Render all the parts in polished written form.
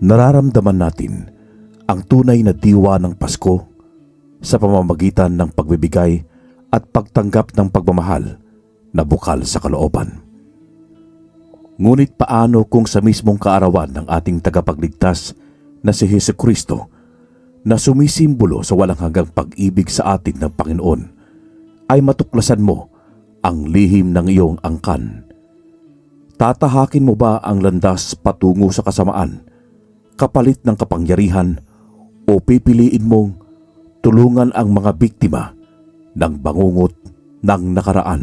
Nararamdaman natin ang tunay na diwa ng Pasko sa pamamagitan ng pagbibigay at pagtanggap ng pagmamahal na bukal sa kalooban. Ngunit paano kung sa mismong kaarawan ng ating tagapagligtas na si Jesucristo na sumisimbolo sa walang hanggang pag-ibig sa atin ng Panginoon ay matuklasan mo ang lihim ng iyong angkan? Tatahakin mo ba ang landas patungo sa kasamaan kapalit ng kapangyarihan o pipiliin mong tulungan ang mga biktima ng bangungot ng nakaraan?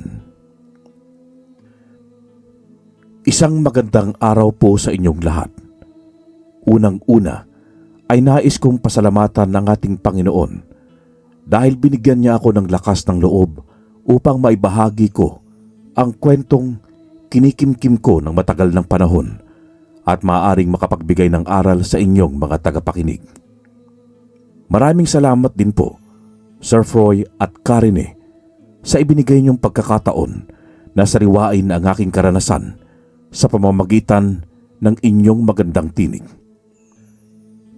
Isang magandang araw po sa inyong lahat. Unang-una ay nais kong pasalamatan ng ating Panginoon dahil binigyan niya ako ng lakas ng loob upang maibahagi ko ang kwentong kinikimkim ko ng matagal ng panahon at maaaring makapagbigay ng aral sa inyong mga tagapakinig. Maraming salamat din po, Sir Froy at Karine, sa ibinigay niyong pagkakataon na sariwain ang aking karanasan sa pamamagitan ng inyong magandang tinig.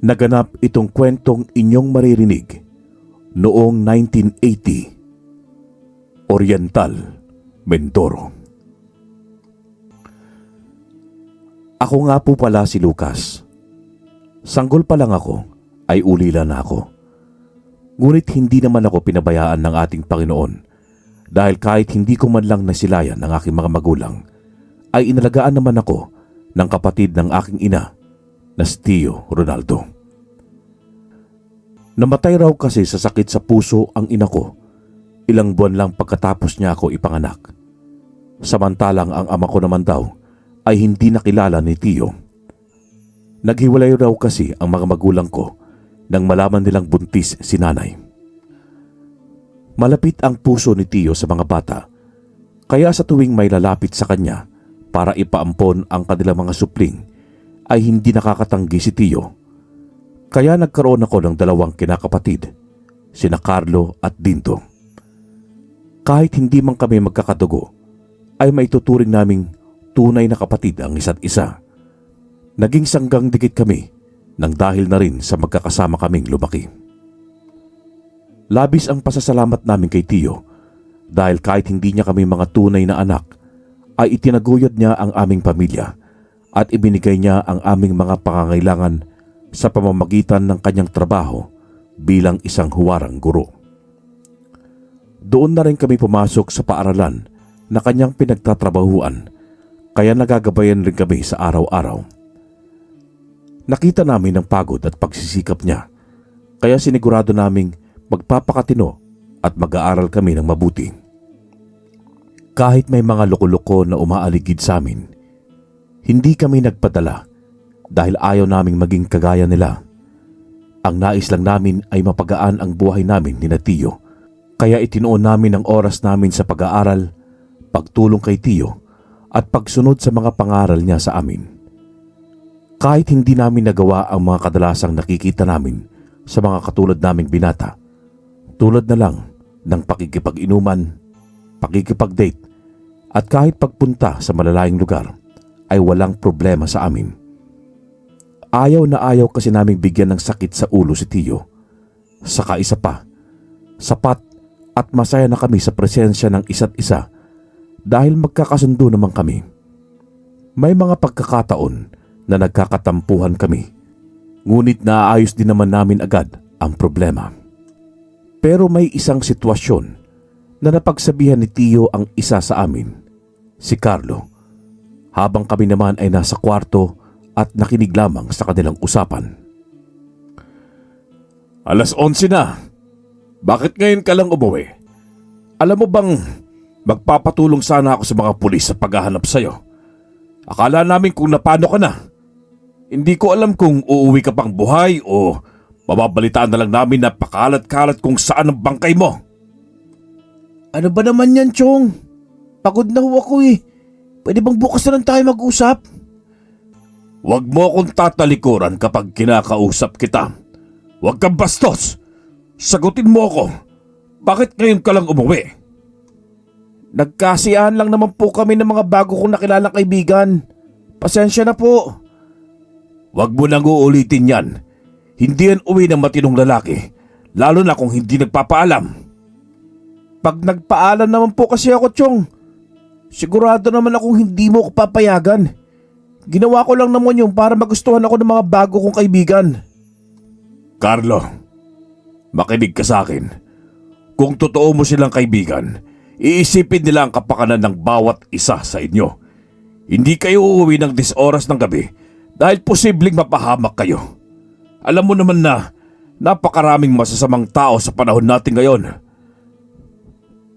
Naganap itong kwentong inyong maririnig noong 1980, Oriental, Mindoro. Ako nga po pala si Lucas. Sanggol pa lang ako ay ulila na ako. Ngunit hindi naman ako pinabayaan ng ating Panginoon dahil kahit hindi ko man lang nasilayan ng aking mga magulang, ay inalagaan naman ako ng kapatid ng aking ina na si Tio Ronaldo. Namatay raw kasi sa sakit sa puso ang ina ko ilang buwan lang pagkatapos niya ako ipanganak. Samantalang ang ama ko naman daw ay hindi nakilala ni Tio. Naghiwalay raw kasi ang mga magulang ko nang malaman nilang buntis si nanay. Malapit ang puso ni Tio sa mga bata, kaya sa tuwing may lalapit sa kanya para ipaampon ang kanilang mga supling ay hindi nakakatanggi si Tio. Kaya nagkaroon ako ng dalawang kinakapatid, sina Carlo at Dinto. Kahit hindi man kami magkakadugo, ay maituturing naming tunay na kapatid ang isa't isa. Naging sanggang dikit kami nang dahil na rin sa magkakasama kaming lumaki. Labis ang pasasalamat namin kay Tio dahil kahit hindi niya kami mga tunay na anak, ay itinaguyod niya ang aming pamilya at ibinigay niya ang aming mga pangangailangan sa pamamagitan ng kanyang trabaho bilang isang huwarang guro. Doon na rin kami pumasok sa paaralan na kanyang pinagtatrabahuan, kaya nagagabayan rin kami sa araw-araw. Nakita namin ang pagod at pagsisikap niya, kaya sinigurado naming magpapakatino at mag-aaral kami ng mabuti. Kahit may mga loko-loko na umaaligid sa amin, hindi kami nagpadala dahil ayaw naming maging kagaya nila. Ang nais lang namin ay mapagaan ang buhay namin ni Tio, kaya itinuon namin ang oras namin sa pag-aaral, pagtulong kay Tio at pagsunod sa mga pangaral niya sa amin. Kahit hindi namin nagawa ang mga kadalasang nakikita namin sa mga katulad naming binata, tulad na lang ng pakikipag-inuman, pakikipag-date, at kahit pagpunta sa malalayong lugar ay walang problema sa amin. Ayaw na ayaw kasi naming bigyan ng sakit sa ulo si Tio. Saka isa pa, sapat at masaya na kami sa presensya ng isa't isa dahil magkakasundo naman kami. May mga pagkakataon na nagkakatampuhan kami, ngunit naaayos din naman namin agad ang problema. Pero may isang sitwasyon na napagsabihan ni Tio ang isa sa amin, si Carlo, habang kami naman ay nasa kwarto at nakinig lamang sa kanilang usapan. Alas 11 na. Bakit ngayon ka lang umuwi? Alam mo bang magpapatulong sana ako sa mga pulis sa paghahanap sa'yo. Akala namin kung napano ka na. Hindi ko alam kung uuwi ka pang buhay o mababalitaan na lang namin na pakalat-kalat kung saan ang bangkay mo. Ano ba naman yan, Chong? Pagod na ho ako eh. Pwede bang bukas na lang tayo mag-usap? Huwag mo akong tatalikuran kapag kinakausap kita. Huwag kang bastos. Sagutin mo ako. Bakit ngayon ka lang umuwi? Nagkasiyahan lang naman po kami ng mga bago kong nakilalang kaibigan. Pasensya na po. Huwag mo nang uulitin yan. Hindi yan uwi ng matinong lalaki, lalo na kung hindi nagpapaalam. Pag nagpaalam naman po kasi ako, Chong, sigurado naman akong hindi mo ko papayagan. Ginawa ko lang naman yun para magustuhan ako ng mga bago kong kaibigan. Carlo, makinig ka sa akin. Kung totoo mo silang kaibigan, iisipin nila ang kapakanan ng bawat isa sa inyo. Hindi kayo uuwi ng 10 oras ng gabi dahil posibleng mapahamak kayo. Alam mo naman na napakaraming masasamang tao sa panahon natin ngayon.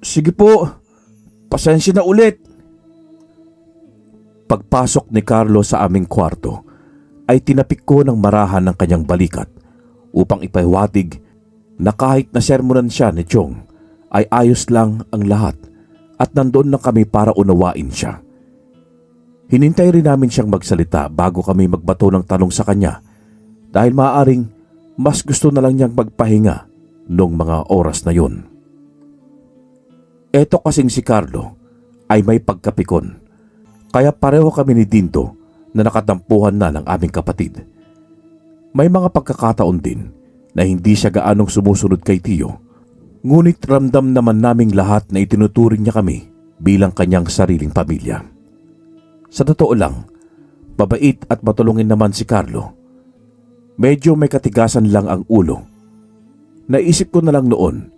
Sige po, pasensya na ulit. Pagpasok ni Carlo sa aming kwarto ay tinapik ko ng marahan ng kanyang balikat upang ipahiwatig na kahit na sermonan siya ni Chong ay ayos lang ang lahat at nandoon na kami para unawain siya. Hinintay rin namin siyang magsalita bago kami magbato ng tanong sa kanya dahil maaaring mas gusto na lang niyang magpahinga noong mga oras na yun. Eto kasing si Carlo ay may pagkapikon kaya pareho kami ni Dinto na nakatampuhan na ng aming kapatid. May mga pagkakataon din na hindi siya gaanong sumusunod kay Tio, ngunit ramdam naman naming lahat na itinuturing niya kami bilang kanyang sariling pamilya. Sa totoo lang, mabait at matulungin naman si Carlo. Medyo may katigasan lang ang ulo. Naisip ko na lang noon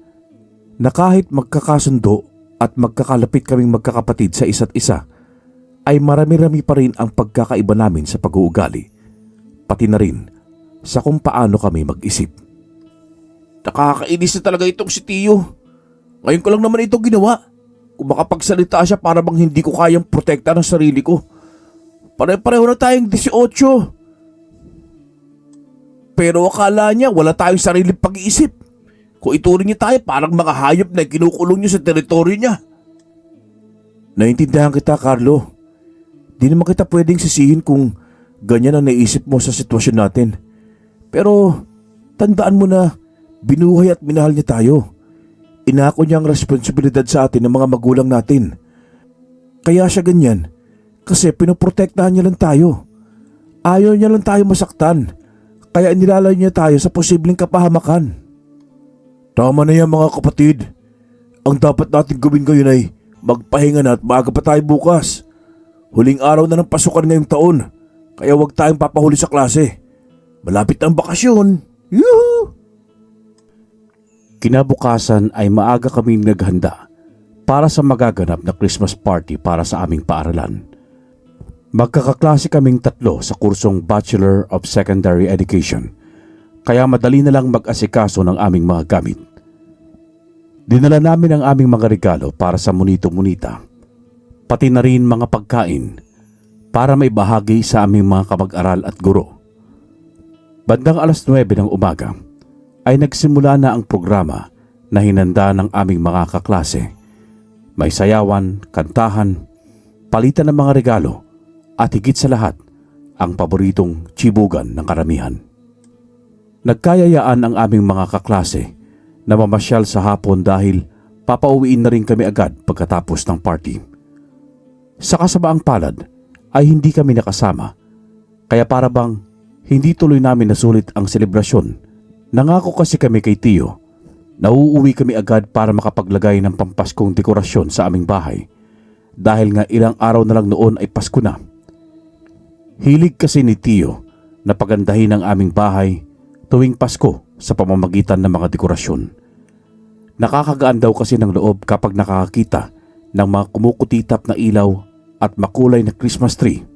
na kahit magkakasundo at magkakalapit kaming magkakapatid sa isa't isa, ay marami-rami pa rin ang pagkakaiba namin sa pag-uugali, pati na rin sa kung paano kami mag-isip. Nakakainis na talaga itong si Tio. Ngayon ko lang naman ito ginawa. Kung makapagsalita siya para bang hindi ko kayang protekta ng sarili ko. Pare-pareho na tayong 18. Pero akala niya wala tayong sariling pag-iisip. Kung ituring niya tayo parang mga hayop na kinukulong niyo sa teritoryo niya. Naintindihan kita, Carlo. Di naman kita pwedeng sisihin kung ganyan ang naisip mo sa sitwasyon natin. Pero tandaan mo na binuhay at minahal niya tayo. Inako niya ang responsibilidad sa atin ng mga magulang natin. Kaya siya ganyan kasi pinoprotektahan niya lang tayo. Ayaw niya lang tayo masaktan. Kaya nilalayo niya tayo sa posibleng kapahamakan. Tama na yan mga kapatid. Ang dapat natin gawin ngayon ay magpahinga na at maaga pa tayo bukas. Huling araw na ng pasukan ngayong taon. Kaya huwag tayong papahuli sa klase. Malapit ang bakasyon. Yuhu! Kinabukasan ay maaga kaming naghanda para sa magaganap na Christmas party para sa aming paaralan. Magkakaklase kaming 3 sa kursong Bachelor of Secondary Education, kaya madali na lang mag-asikaso ng aming mga gamit. Dinala namin ang aming mga regalo para sa munito-munita, pati na rin mga pagkain para may bahagi sa aming mga kamag-aral at guro. Bandang 9:00 ng umaga ay nagsimula na ang programa na hinanda ng aming mga kaklase. May sayawan, kantahan, palitan ng mga regalo, at higit sa lahat, ang paboritong chibugan ng karamihan. Nagkayayaan ang aming mga kaklase na mamasyal sa hapon dahil papauwiin na rin kami agad pagkatapos ng party. Sa kasabaang palad ay hindi kami nakasama, kaya para bang hindi tuloy namin nasulit ang selebrasyon. Nangako kasi kami kay Tio na uuwi kami agad para makapaglagay ng pampaskong dekorasyon sa aming bahay dahil nga ilang araw na lang noon ay Pasko na. Hilig kasi ni Tio na pagandahin ang aming bahay tuwing Pasko sa pamamagitan ng mga dekorasyon. Nakakagaan daw kasi ng loob kapag nakakakita ng mga kumukutitap na ilaw at makulay na Christmas tree.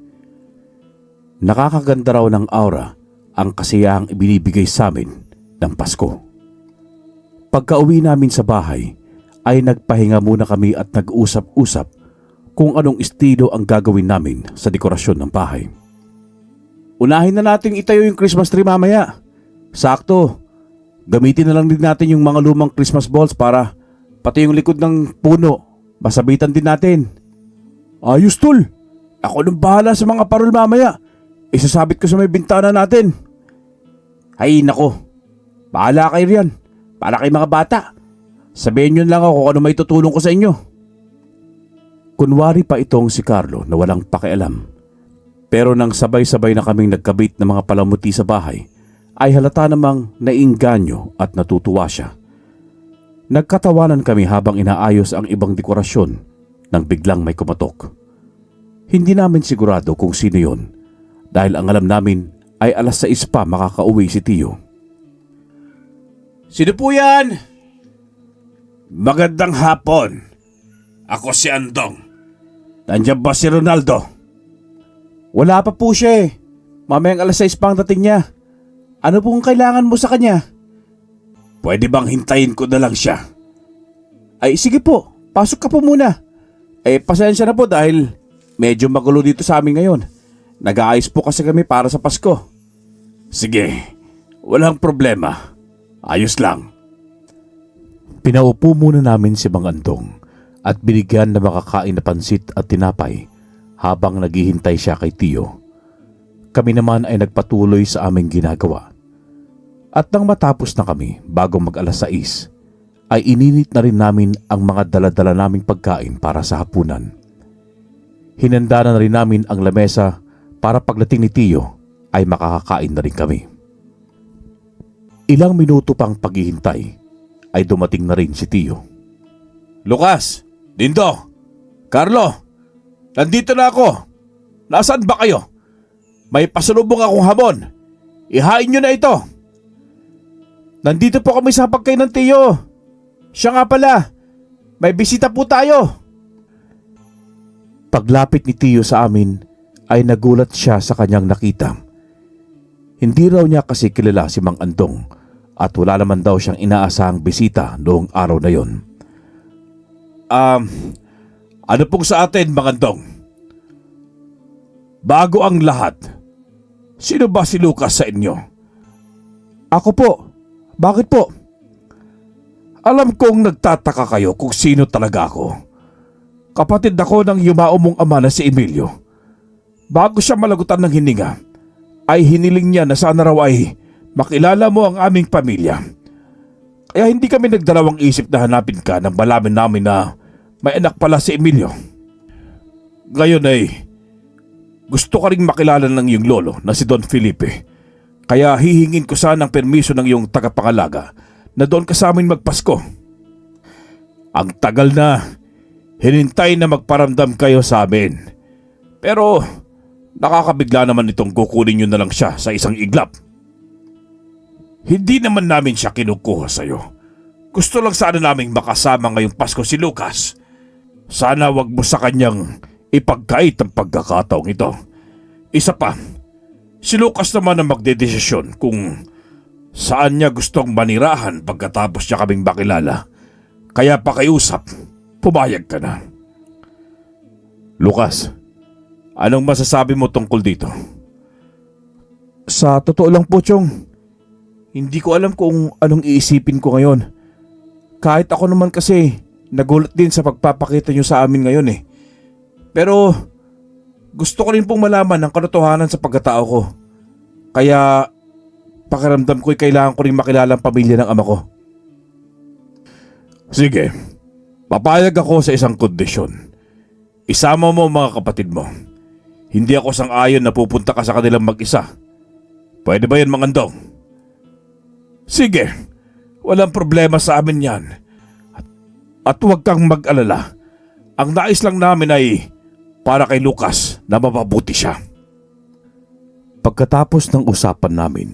Nakakaganda raw ng aura ang kasiyahang ibinibigay sa amin ng Pasko. Pagka-uwi namin sa bahay ay nagpahinga muna kami at nag-usap-usap kung anong estilo ang gagawin namin sa dekorasyon ng bahay. Unahin na nating itayo yung Christmas tree mamaya. Sakto, gamitin na lang din natin yung mga lumang Christmas balls para pati yung likod ng puno, masabitan din natin. Ayos tol, ako nang bahala sa mga parol mamaya. Isasabit ko sa may bintana natin. Ay nako, bahala kayo riyan, para kay mga bata. Sabihin nyo lang ako kung ano may tutulong ko sa inyo. Kunwari pa itong si Carlo na walang pakialam. Pero nang sabay-sabay na kaming nagkabit ng mga palamuti sa bahay, ay halata namang naiinganyo at natutuwa siya. Nagkatawanan kami habang inaayos ang ibang dekorasyon nang biglang may kumatok. Hindi namin sigurado kung sino yon dahil ang alam namin ay 6:00 pa makakauwi si Tio. Sino po yan? Magandang hapon. Ako si Andong. Nandiyan ba si Ronaldo? Wala pa po siya eh. Mamayang 6:00 pa ang dating niya. Ano pong kailangan mo sa kanya? Pwede bang hintayin ko na lang siya? Ay sige po, pasok ka po muna. Pasensya na po dahil medyo magulo dito sa amin ngayon. Nag-aayos po kasi kami para sa Pasko. Sige, walang problema. Ayos lang. Pinaupo muna namin si Mang Andong at binigyan na makakain na pansit at tinapay habang naghihintay siya kay Tio. Kami naman ay nagpatuloy sa aming ginagawa. At nang matapos na kami bago mag 6:00, ay ininit na rin namin ang mga dala-dala naming pagkain para sa hapunan. Hinanda na rin namin ang lamesa para pagdating ni Tio ay makakakain na rin kami. Ilang minuto pang paghihintay ay dumating na rin si Tio. Lucas, Dindo, Carlo, nandito na ako. Nasaan ba kayo? May pasalubong akong hamon. Ihain nyo na ito. Nandito po kami sa hapag ng Tio. Siya nga pala, may bisita po tayo. Paglapit ni Tio sa amin ay nagulat siya sa kanyang nakita. Hindi raw niya kasi kilala si Mang Andong at wala naman daw siyang inaasahang bisita noong araw na yon. Ano pong sa atin, Mang Andong? Bago ang lahat, sino ba si Lucas sa inyo? Ako po. Bakit po? Alam kong nagtataka kayo kung sino talaga ako. Kapatid ako ng yumao mong ama na si Emilio. Bago siya malagutan ng hininga, ay hiniling niya na sana raw ay makilala mo ang aming pamilya. Kaya hindi kami nagdalawang isip na hanapin ka nang malaman namin na may anak pala si Emilio. Ngayon ay gusto ka ring makilala ng iyong lolo na si Don Felipe. Kaya hihingin ko sana ng permiso ng iyong tagapangalaga na doon ka sa amin magpasko. Ang tagal na hinintay na magparamdam kayo sa amin. Pero nakakabigla naman itong kukunin nyo na lang siya sa isang iglap. Hindi naman namin siya kinukuha sa'yo. Gusto lang sana naming makasama ngayong Pasko si Lucas. Sana wag mo sa kanyang ipagkait ang pagkakataong ito. Isa pa, si Lucas naman ang magdedesisyon kung saan niya gustong manirahan pagkatapos niya kaming makilala. Kaya pakiusap, pumayag ka na. Lucas, anong masasabi mo tungkol dito? Sa totoo lang po, Chong, hindi ko alam kung anong iisipin ko ngayon. Kahit ako naman kasi nagulat din sa pagpapakita niyo sa amin ngayon eh. Pero gusto ko rin pong malaman ang katotohanan sa pagkatao ko. Kaya pakiramdam ko'y kailangan ko rin makilala ang pamilya ng ama ko. Sige, papayag ako sa isang kondisyon. Isama mo ang mga kapatid mo. Hindi ako sang-ayon na pupunta ka sa kanilang mag-isa. Pwede ba yan, Mang Andong? Sige, walang problema sa amin yan. At huwag kang mag-alala. Ang nais lang namin ay para kay Lucas na mapabuti siya. Pagkatapos ng usapan namin,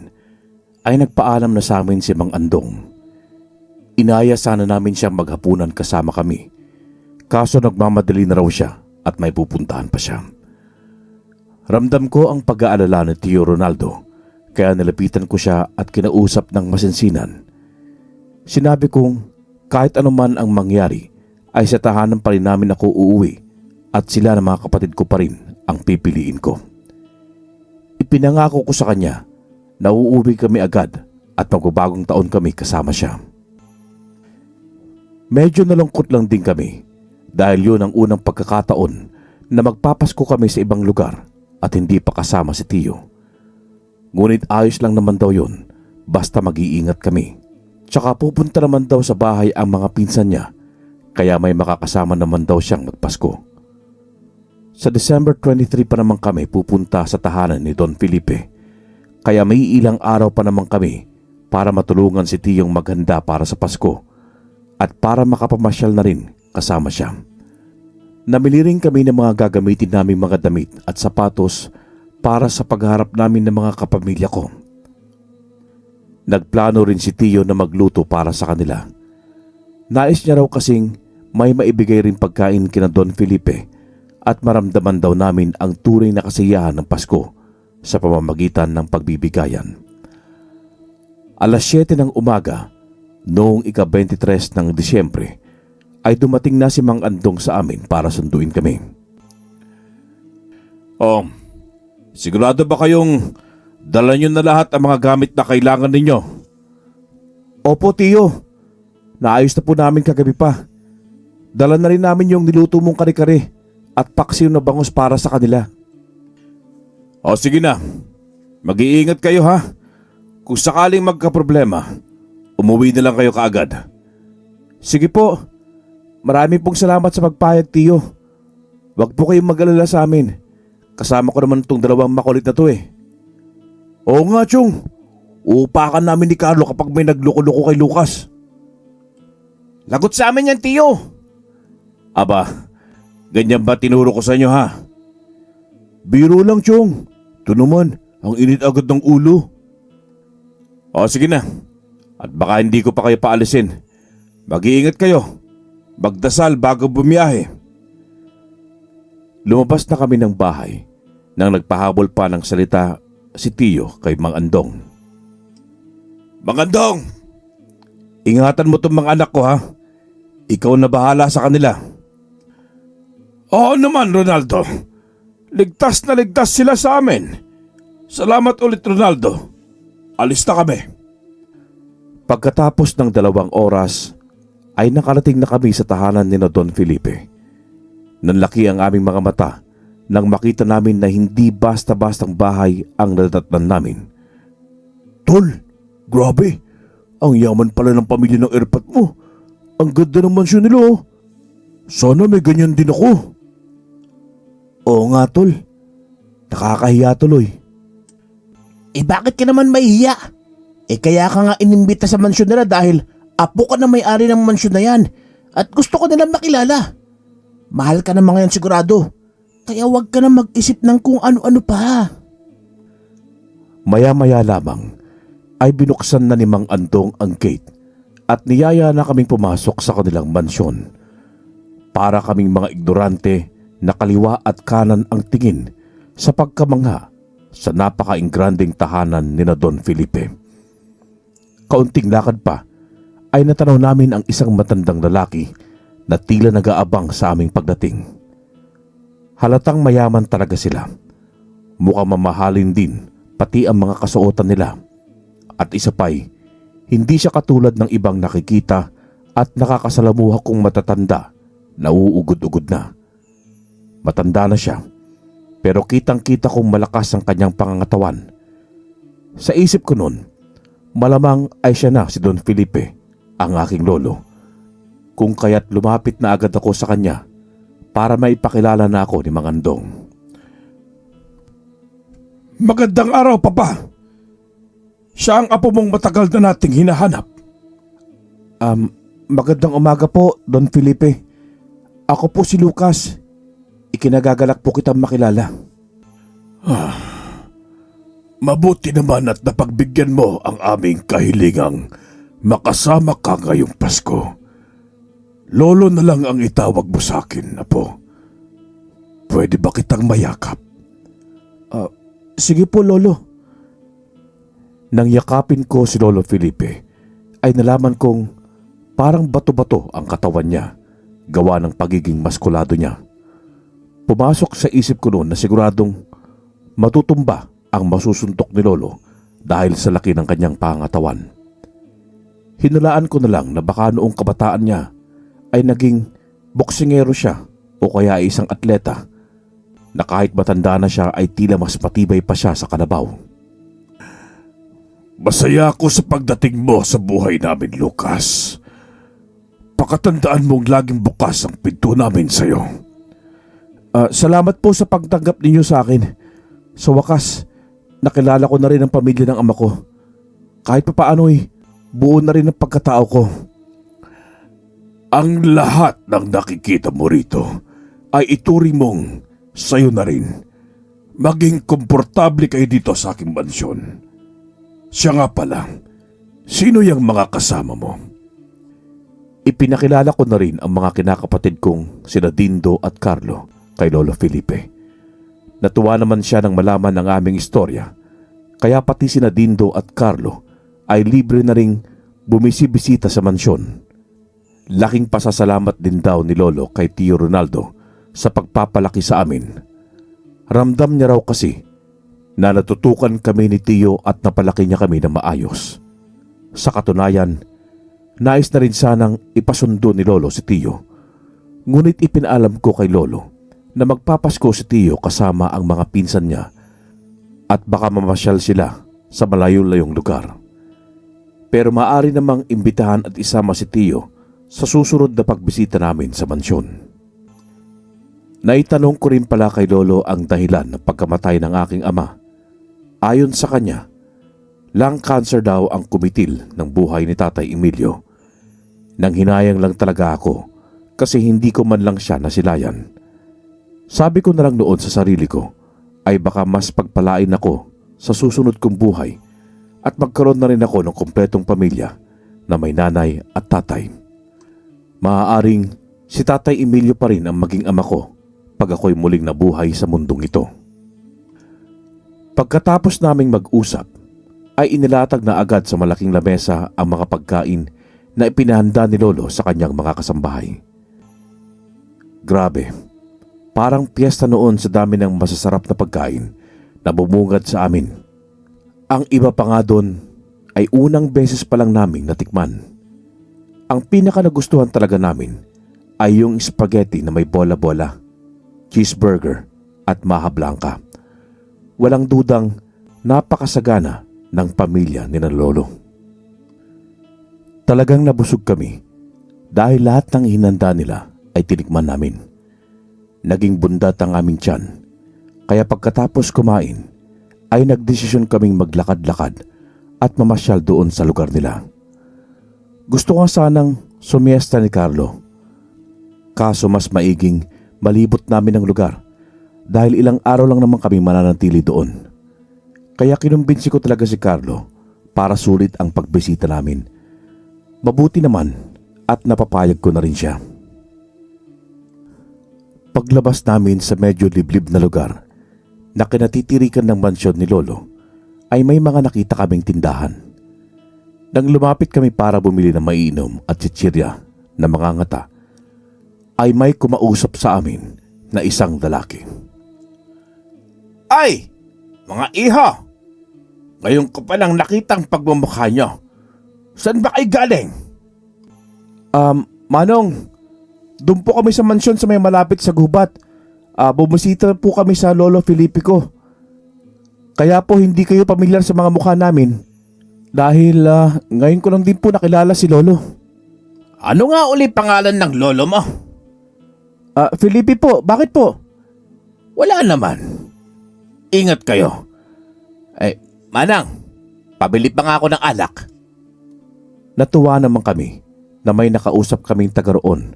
ay nagpaalam na sa amin si Mang Andong. Inaya sana namin siyang maghapunan kasama kami. Kaso nagmamadali na raw siya at may pupuntahan pa siya. Ramdam ko ang pag-aalala ni Tio Ronaldo, kaya nilapitan ko siya at kinausap ng masinsinan. Sinabi kong kahit anuman ang mangyari ay sa tahanan pa rin namin ako uuwi at sila na mga kapatid ko pa rin ang pipiliin ko. Ipinangako ko sa kanya na uuwi kami agad at magbabagong taon kami kasama siya. Medyo nalungkot lang din kami dahil yun ang unang pagkakataon na magpapasko kami sa ibang lugar at hindi pa kasama si Tio. Ngunit ayos lang naman daw yun basta mag-iingat kami. Tsaka pupunta naman daw sa bahay ang mga pinsan niya kaya may makakasama naman daw siyang magpasko. Sa December 23 pa naman kami pupunta sa tahanan ni Don Felipe. Kaya may ilang araw pa naman kami para matulungan si Tiyong maghanda para sa Pasko at para makapamasyal na rin kasama siya. Namili rin kami ng mga gagamitin naming mga damit at sapatos para sa pagharap namin ng mga kapamilya ko. Nagplano rin si Tiyo na magluto para sa kanila. Nais niya raw kasing may maibigay rin pagkain kina Don Felipe at maramdaman daw namin ang tunay na kasiyahan ng Pasko sa pamamagitan ng pagbibigayan. Alas 7 ng umaga, noong ika-23 ng Disyembre, ay dumating na si Mang Andong sa amin para sunduin kami. Oh, sigurado ba kayong dala nyo na lahat ang mga gamit na kailangan ninyo? Opo, Tiyo. Naayos na po namin kagabi pa. Dala na rin namin yung niluto mong kare-kare at paksiw na bangus para sa kanila. O sige na, mag-iingat kayo ha. Kung sakaling magka-problema, umuwi na lang kayo kaagad. Sige po. Marami pong salamat sa pagpayag, Tiyo. Huwag po kayong mag-alala sa amin. Kasama ko naman itong dalawang makulit na to eh. Oo nga, Chong. Uupakan namin ni Carlo kapag may nagloko-loko kay Lucas. Lagot sa amin yan, Tiyo. Aba, ganyan ba tinuro ko sa inyo ha? Biro lang, Chong. Ito naman, ang init agad ng ulo. O sige na, at baka hindi ko pa kayo paalisin. Mag-iingat kayo. Magdasal bago bumiyahe. Lumabas na kami ng bahay nang nagpahabol pa ng salita si Tiyo kay Mang Andong. Mang Andong! Ingatan mo itong mga anak ko ha. Ikaw na bahala sa kanila. Oo naman, Ronaldo. Ligtas na ligtas sila sa amin. Salamat ulit, Ronaldo. Alis na kami. Pagkatapos ng 2 oras, ay nakarating na kami sa tahanan ni Don Felipe. Nanlaki ang aming mga mata nang makita namin na hindi basta-bastang bahay ang nadatnan namin. Tol, grabe. Ang yaman pala ng pamilya ng erpat mo. Ang ganda ng mansyon nila oh. Sana may ganyan din ako. Oo nga, Tol. Nakakahiya tuloy. Bakit ka naman mahihiya? Kaya ka nga inimbita sa mansyon nila dahil apo ka na may-ari ng mansyon na yan at gusto ko nilang makilala. Mahal ka na mga yan sigurado. Kaya huwag ka na mag-isip ng kung ano-ano pa. Maya-maya lamang ay binuksan na ni Mang Andong ang gate at niyaya na kaming pumasok sa kanilang mansyon. Para kaming mga ignorante na kaliwa at kanan ang tingin sa pagkamangha sa napaka-ingranding tahanan ni Don Felipe. Kaunting lakad pa ay natanaw namin ang isang matandang lalaki na tila nag-aabang sa aming pagdating. Halatang mayaman talaga sila. Mukhang mamahalin din pati ang mga kasuotan nila. At isa pa'y, hindi siya katulad ng ibang nakikita at nakakasalamuha kong matatanda na uugod-ugod na. Matanda na siya, pero kitang-kita kong malakas ang kanyang pangangatawan. Sa isip ko noon, malamang ay siya na si Don Felipe, ang aking lolo. Kung kaya't lumapit na agad ako sa kanya para maipakilala na ako ni Mang Andong. Magandang araw, Papa. Siya ang apo mong matagal na nating hinahanap. Magandang umaga po, Don Felipe. Ako po si Lucas. Ikinagagalak po kitang makilala. Mabuti naman at napagbigyan mo ang aming kahilingang makasama ka ngayong Pasko. Lolo na lang ang itawag mo sa akin, apo. Pwede ba kitang mayakap? Sige po, Lolo. Nang yakapin ko si Lolo Felipe, ay nalaman kong parang bato-bato ang katawan niya, gawa ng pagiging maskulado niya. Pumasok sa isip ko noon na siguradong matutumba ang masusuntok ni Lolo dahil sa laki ng kanyang pangatawan. Hinulaan ko na lang na baka noong kabataan niya ay naging boksingero siya o kaya isang atleta na kahit matanda na siya ay tila mas matibay pa siya sa kalabaw. Masaya ako sa pagdating mo sa buhay namin, Lucas. Pakatandaan mong laging bukas ang pinto namin sa'yo. Salamat po sa pagtanggap ninyo sa akin. Sa wakas, nakilala ko na rin ang pamilya ng ama ko. Kahit papaano buo na rin ang pagkatao ko. Ang lahat ng nakikita mo rito ay ituring mong sayo na rin. Maging komportable kayo dito sa aking mansyon. Siya nga pala, sino yung mga kasama mo? Ipinakilala ko na rin ang mga kinakapatid kong sina Dindo at Carlo kay Lolo Felipe. Natuwa naman siya nang malaman ang aming istorya, kaya pati sina Dindo at Carlo ay libre na ring bumisibisita sa mansyon. Laking pasasalamat din daw ni Lolo kay Tio Ronaldo sa pagpapalaki sa amin. Ramdam niya raw kasi na natutukan kami ni Tio at napalaki niya kami na maayos. Sa katunayan, nais na rin sanang ipasundo ni Lolo si Tio. Ngunit ipinaalam ko kay Lolo na magpapasko si Tio kasama ang mga pinsan niya at baka mamasyal sila sa malayo-layong lugar. Pero maaari namang imbitahan at isama si Tio sa susunod na pagbisita namin sa mansyon. Naitanong ko rin pala kay Lolo ang dahilan ng pagkamatay ng aking ama. Ayon sa kanya, lung cancer daw ang kumitil ng buhay ni Tatay Emilio. Nang hinayang lang talaga ako kasi hindi ko man lang siya nasilayan. Sabi ko na lang noon sa sarili ko ay baka mas pagpalain ako sa susunod kong buhay at magkaroon na rin ako ng kumpletong pamilya na may nanay at tatay. Maaaring si Tatay Emilio pa rin ang maging ama ko pag ako'y muling nabuhay sa mundong ito. Pagkatapos naming mag-usap, ay inilatag na agad sa malaking lamesa ang mga pagkain na ipinahanda ni Lolo sa kanyang mga kasambahay. Grabe, parang piyesta noon sa dami ng masasarap na pagkain na bumungad sa amin. Ang iba pa nga doon ay unang beses pa lang naming natikman. Ang pinaka nagustuhan talaga namin ay yung spaghetti na may bola-bola, cheeseburger at maha blanca. Walang dudang napakasagana ng pamilya ni Lolo. Talagang nabusog kami dahil lahat ng hinanda nila ay tinikman namin. Naging bundat ang aming tiyan, kaya pagkatapos kumain ay nagdesisyon kaming maglakad-lakad at mamasyal doon sa lugar nila. Gusto ko sanang sumiesta ni Carlo, kaso mas maiging malibot namin ang lugar dahil ilang araw lang naman kami mananatili doon. Kaya kinumbinsi ko talaga si Carlo para sulit ang pagbisita namin. Mabuti naman at napapayag ko na rin siya. Paglabas namin sa medyo liblib na lugar na kinatitirikan ng mansyon ni Lolo ay may mga nakita kaming tindahan. Nang lumapit kami para bumili ng maiinom at chichirya na mga ngata, ay may kumausap sa amin na isang lalaki. Ay, mga iho! Ngayon ko pa lang nakitang pagmumukha nyo. Saan ba kayo galing? Manong, doon po kami sa mansyon sa may malapit sa gubat. Bumisita po kami sa Lolo Felipe ko. Kaya po hindi kayo pamilyar sa mga mukha namin. Dahil ngayon ko lang din po nakilala si Lolo. Ano nga uli pangalan ng lolo mo? Felipe po, bakit po? Wala naman. Ingat kayo. Manang, pabili pa nga ako ng alak. Natuwa naman kami na may nakausap kaming taga roon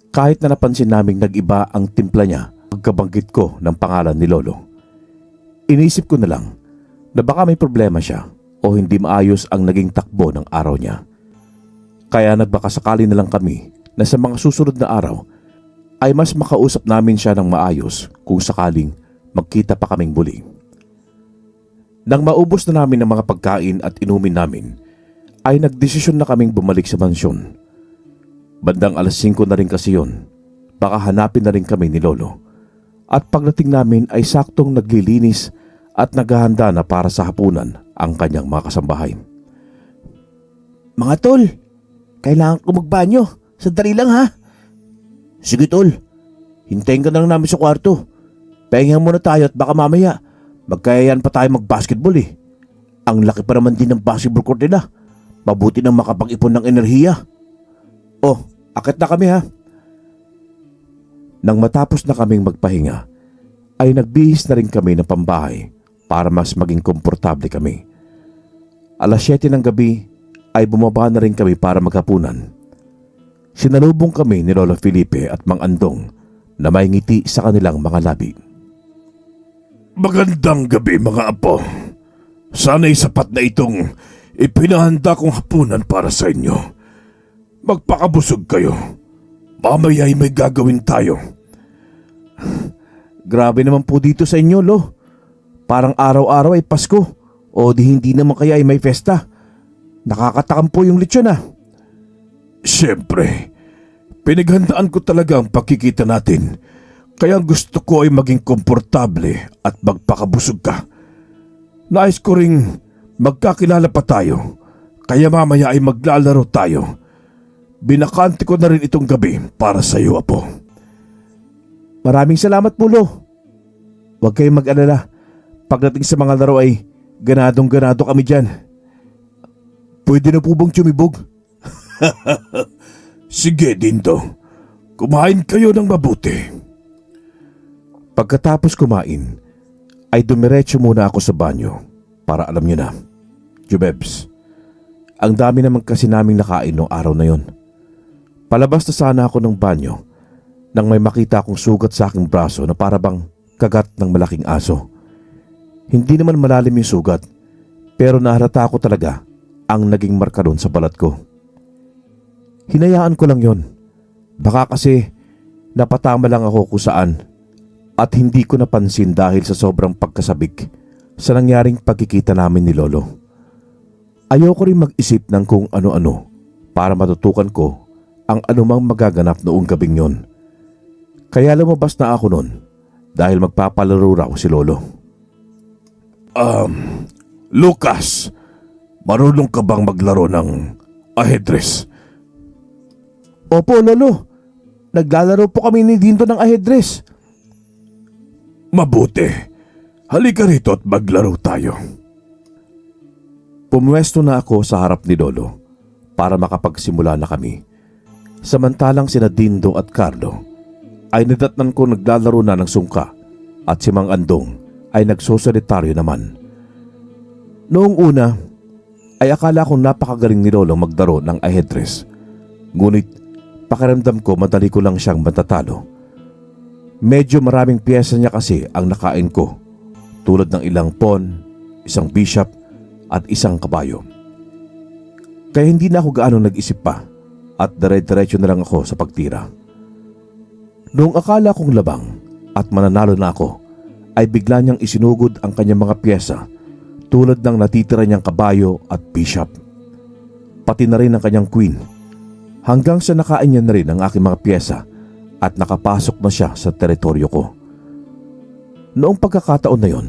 kahit na napansin naming nag-iba ang timpla niya pagkabanggit ko ng pangalan ni Lolo. Inisip ko na lang na baka may problema siya o hindi maayos ang naging takbo ng araw niya. Kaya nagbakasakali na lang kami na sa mga susunod na araw ay mas makausap namin siya ng maayos kung sakaling magkita pa kaming muli. Nang maubos na namin ang mga pagkain at inumin namin, ay nagdesisyon na kaming bumalik sa mansyon. Bandang 5:00 na rin kasi yun, baka hanapin na rin kami ni Lolo. At pagdating namin ay saktong naglilinis at naghahanda na para sa hapunan ang kanyang mga kasambahay. Mga tol, kailangan ko magbanyo. Sandali lang ha. Sige tol, hintayin ka na lang namin sa kwarto. Pahinga muna tayo at baka mamaya magkayayan pa tayo mag-basketball eh. Ang laki pa naman din ng basketball court nila. Mabuti nang makapag-ipon ng enerhiya. Oh, akit na kami ha. Nang matapos na kaming magpahinga, ay nagbihis na rin kami ng pambahay para mas maging komportable kami. Alas 7 ng gabi ay bumaba na rin kami para maghapunan. Sinalubong kami ni Lolo Felipe at Mang Andong na may ngiti sa kanilang mga labi. Magandang gabi mga apo. Sana'y sapat na itong ipinahanda kong hapunan para sa inyo. Magpakabusog kayo. Mamaya ay may gagawin tayo. Grabe naman po dito sa inyo, Lo. Parang araw-araw ay Pasko o di hindi naman kaya ay may festa. Nakakatakam po yung lechon ah. Siyempre, pinaghandaan ko talaga ang pagkikita natin. Kaya gusto ko ay maging komportable at magpakabusog ka. Nais ko ring magkakilala pa tayo. Kaya mamaya ay maglalaro tayo. Binakante ko na rin itong gabi para sa iyo, apo. Maraming salamat po, Lo. Huwag kayong mag-alala. Pagdating sa mga laro ay ganadong-ganado kami dyan. Pwede na po bang tumibog? Sige, Dindo. Kumain kayo ng mabuti. Pagkatapos kumain, ay dumiretso muna ako sa banyo para alam nyo na. Jubebs, ang dami naman kasi naming nakain noong araw na yon. Palabas na sana ako ng banyo nang may makita akong sugat sa aking braso na para bang kagat ng malaking aso. Hindi naman malalim yung sugat, pero nahalata ko talaga ang naging marka doon sa balat ko. Hinayaan ko lang yon. Baka kasi napatama lang ako kung saan at hindi ko napansin dahil sa sobrang pagkasabik sa nangyaring pagkikita namin ni Lolo. Ayoko rin mag-isip ng kung ano-ano para matutukan ko ang anumang magaganap noong gabing yon. Kaya lumabas na ako noon dahil magpapalaro raw si Lolo. Lucas, marunong ka bang maglaro ng ahedres? Opo, Lolo. Naglalaro po kami ni Dindo ng ahedres. Mabuti. Halika rito at maglaro tayo. Pumwesto na ako sa harap ni Lolo para makapagsimula na kami. Samantalang sina Dindo at Carlo ay nadatnan ko naglalaro na ng sungka at si Mang Andong ay nagsosolitaryo naman. Noong una ay akala kong napakagaling ni Lolo magdaro ng ahedres. Ngunit pakiramdam ko madali ko lang siyang matatalo. Medyo maraming piyesa niya kasi ang nakain ko, tulad ng ilang pawn, isang bishop at isang kabayo. Kaya hindi na ako gaano nag-isip pa at dire-diretso na lang ako sa pagtira. Noong akala kong labang at mananalo na ako, ay bigla niyang isinugod ang kanyang mga piyesa tulad ng natitira niyang kabayo at bishop. Pati na rin ang kanyang queen, hanggang sa nakain niya na rin ang aking mga piyesa at nakapasok na siya sa teritoryo ko. Noong pagkakataon na yon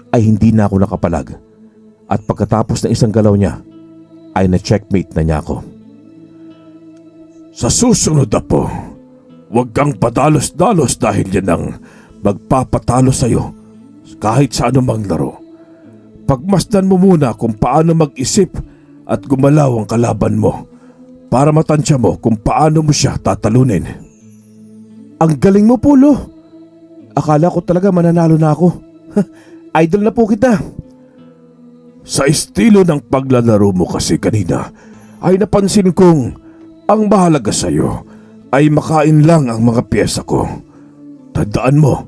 ay hindi na ako nakapalag at pagkatapos ng isang galaw niya ay na-checkmate na niya ako. Sa susunod, apo, huwag kang padalos-dalos dahil yan ang magpapatalo sa'yo kahit sa anumang laro. Pagmasdan mo muna kung paano mag-isip at gumalaw ang kalaban mo para matansya mo kung paano mo siya tatalunin. Ang galing mo po, Lo. Akala ko talaga mananalo na ako. Idol na po kita. Sa estilo ng paglalaro mo kasi kanina ay napansin kong ang mahalaga sa'yo ay makain lang ang mga piyesa ko. Tandaan mo,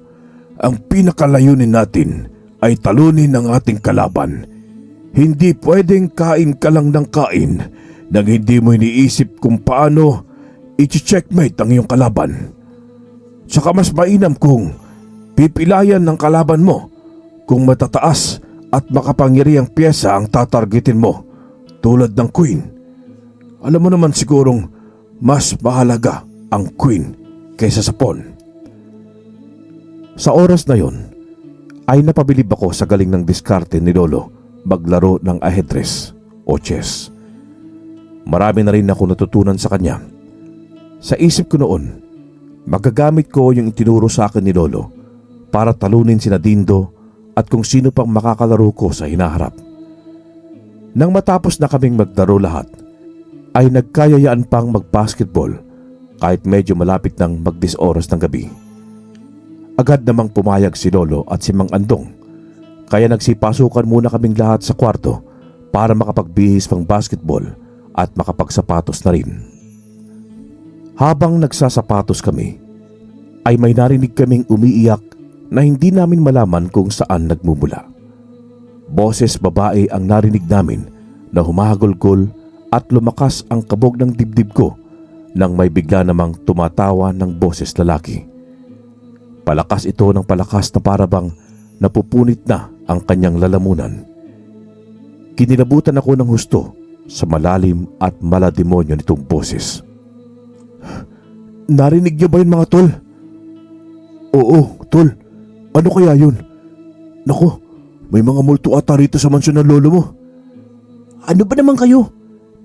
ang pinakalayunin natin ay talunin ang ating kalaban. Hindi pwedeng kain ka lang ng kain nang hindi mo iniisip kung paano i-checkmate ang iyong kalaban. Tsaka mas mainam kung pipilayan ng kalaban mo kung matataas at makapangyarihang piyesa ang tatargetin mo tulad ng queen. Alam mo naman sigurong mas mahalaga ang queen kaysa sa pawn. Sa oras na yon ay napabilib ako sa galing ng diskarte ni Lolo maglaro ng ahedres o chess. Marami na rin ako natutunan sa kanya. Sa isip ko noon, magagamit ko yung itinuro sa akin ni Lolo para talunin sina Dindo at kung sino pang makakalaro ko sa hinaharap. Nang matapos na kaming magdaro lahat, ay nagkayayaan pang mag-basketball kahit medyo malapit ng mag-10 oras ng gabi. Agad namang pumayag si Lolo at si Mang Andong, kaya nagsipasukan muna kaming lahat sa kwarto para makapagbihis pang basketball at makapagsapatos na rin. Habang nagsasapatos kami, ay may narinig kaming umiiyak na hindi namin malaman kung saan nagmumula. Boses babae ang narinig namin na humahagulgol at lumakas ang kabog ng dibdib ko nang may bigla namang tumatawa ng boses lalaki. Palakas ito ng palakas na parabang napupunit na ang kanyang lalamunan. Kinilabutan ako ng husto sa malalim at malademonyo nitong boses. Narinig niyo ba yun mga tol? Oo, tol. Ano kaya yun? Naku, may mga multo ata rito sa mansyon ng lolo mo. Ano ba naman kayo?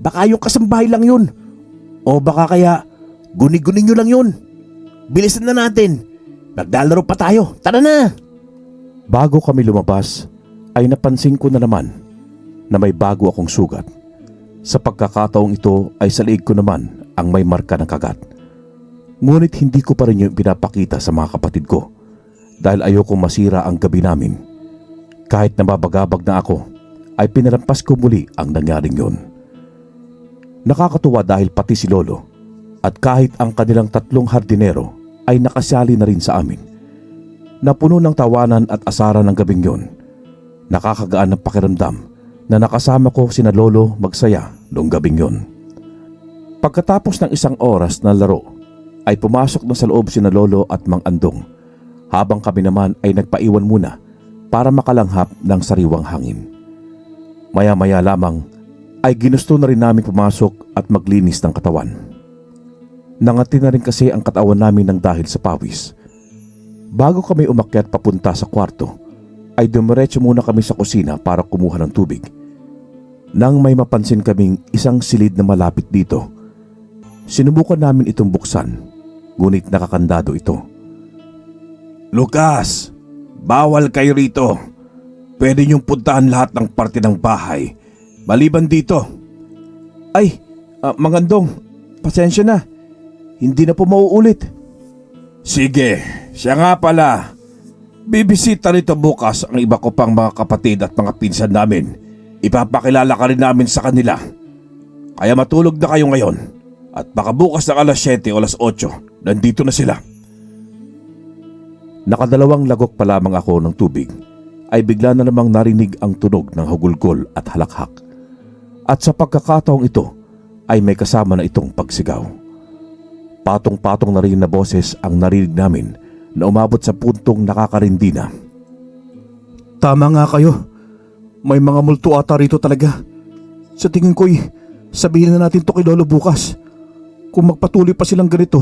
Baka yung kasambahay lang yun. O baka kaya guni-guni nyo lang yun. Bilisan na natin. Maglalaro pa tayo. Tara na! Bago kami lumabas, ay napansin ko na naman na may bago akong sugat. Sa pagkakataong ito ay sa liig ko naman ang may marka ng kagat. Ngunit hindi ko pa rin yung pinapakita sa mga kapatid ko dahil ayokong masira ang gabi namin. Kahit nababagabag na ako, ay pinalampas ko muli ang nangyaring yun. Nakakatuwa dahil pati si Lolo at kahit ang kanilang 3 hardinero ay nakasali na rin sa amin. Napuno ng tawanan at asaran ng gabing yun. Nakakagaan ng pakiramdam na nakasama ko sina Lolo magsaya noong gabing yun. Pagkatapos ng 1 oras na laro, ay pumasok na sa loob sina Lolo at Mang Andong, habang kami naman ay nagpaiwan muna para makalanghap ng sariwang hangin. Maya-maya lamang ay ginusto na rin namin pumasok at maglinis ng katawan. Nangati na rin kasi ang katawan namin ng dahil sa pawis. Bago kami umakyat papunta sa kwarto, ay dumiretso muna kami sa kusina para kumuha ng tubig. Nang may mapansin kaming isang silid na malapit dito, sinubukan namin itong buksan, ngunit nakakandado ito. Lucas, bawal kayo rito. Pwede niyong puntahan lahat ng parte ng bahay, maliban dito. Ay, Mang Andong, pasensya na. Hindi na po mauulit. Sige, siya nga pala. Bibisita rito bukas ang iba ko pang mga kapatid at mga pinsan namin. Ipapakilala ka rin namin sa kanila. Kaya matulog na kayo ngayon. At baka bukas ng alas 7 o alas 8, nandito na sila. Nakadalawang lagok pa lamang ako ng tubig, ay bigla na namang narinig ang tunog ng hugulgol at halakhak. At sa pagkakataong ito, ay may kasama na itong pagsigaw. Patong-patong na rin na boses ang narinig namin na umabot sa puntong nakakarindi na. Tama nga kayo. May mga multo ata rito talaga. Sa tingin ko'y sabihin na natin to kay Lolo bukas. Kung magpatuloy pa silang ganito,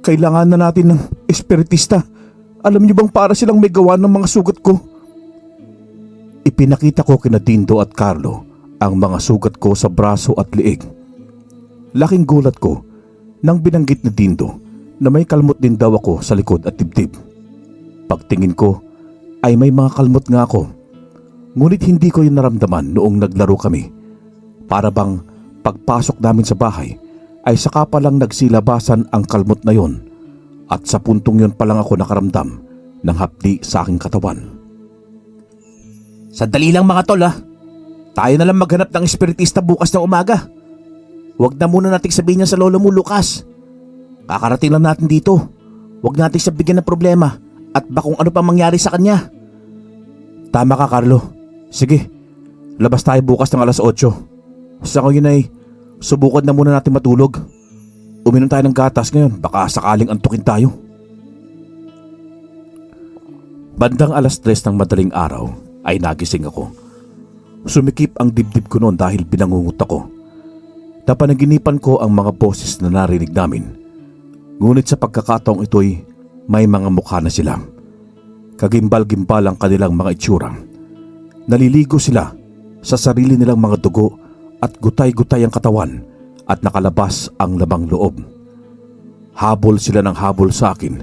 kailangan na natin ng espiritista. Alam niyo bang para silang may gawa ng mga sugat ko? Ipinakita ko kina Dindo at Carlo ang mga sugat ko sa braso at liig. Laking gulat ko nang binanggit ni Dindo na may kalmot din daw ako sa likod at dibdib. Pagtingin ko ay may mga kalmot nga ako. Ngunit hindi ko yun naramdaman noong naglaro kami. Para bang pagpasok namin sa bahay ay saka palang nagsilabasan ang kalmot na yon at sa puntong yon palang ako nakaramdam ng hapdi sa aking katawan. Sandali lang mga tol ha. Tayo na lang maghanap ng espiritista bukas ng umaga. Huwag na muna nating sabihin niya sa lolo mo, Lucas. Kakarating lang natin dito. Huwag nating sabigyan ng problema at baka kung ano pa mangyari sa kanya. Tama ka, Carlo. Sige, labas tayo bukas ng alas 8. Sa ngayon ay subukan na muna natin matulog. Uminom tayo ng gatas ngayon, baka sakaling antukin tayo. Bandang alas 3 ng madaling araw ay nagising ako. Sumikip ang dibdib ko noon dahil binangungot ako. Napanaginipan ko ang mga boses na narinig namin. Ngunit sa pagkakataong ito'y may mga mukha na sila. Kagimbal-gimbal ang kanilang mga itsura. Naliligo sila sa sarili nilang mga dugo at gutay-gutay ang katawan at nakalabas ang labang loob. Habol sila ng habol sa akin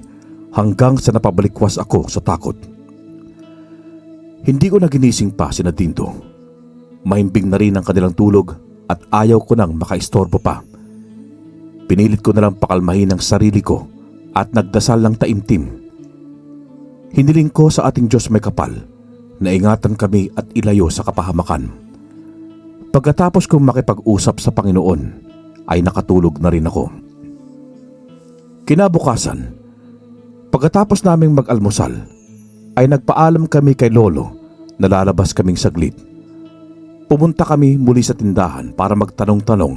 hanggang sa napabalikwas ako sa takot. Hindi ko na ginising pa sina Dindo. Mahimbing na rin ang kanilang tulog at ayaw ko nang makaistorbo pa. Pinilit ko na lang pakalmahin ang sarili ko at nagdasal ng taimtim Hiniling ko sa ating Diyos may kapal na ingatan kami at ilayo sa kapahamakan. Pagkatapos kong makipag-usap sa Panginoon ay nakatulog na rin ako. Kinabukasan, pagkatapos naming mag-almusal, ay nagpaalam kami kay Lolo na lalabas kaming saglit. Pumunta kami muli sa tindahan para magtanong-tanong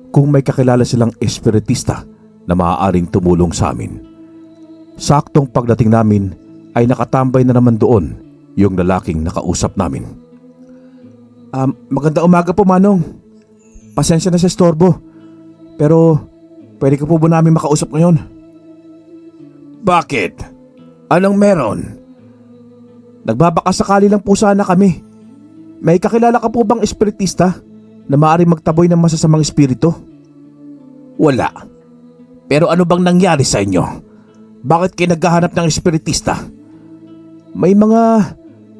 kung may kakilala silang espiritista na maaaring tumulong sa amin. Saktong pagdating namin ay nakatambay na naman doon yung lalaking nakausap namin. Maganda umaga po, Manong. Pasensya na sa istorbo. Pero pwede ko po ba namin makausap ngayon? Bakit? Anong meron? Nagbabakasakali lang po sana kami. May kakilala ka po bang espiritista na maaaring magtaboy ng masasamang espiritu? Wala. Pero ano bang nangyari sa inyo? Bakit kayo naghahanap ng espiritista? May mga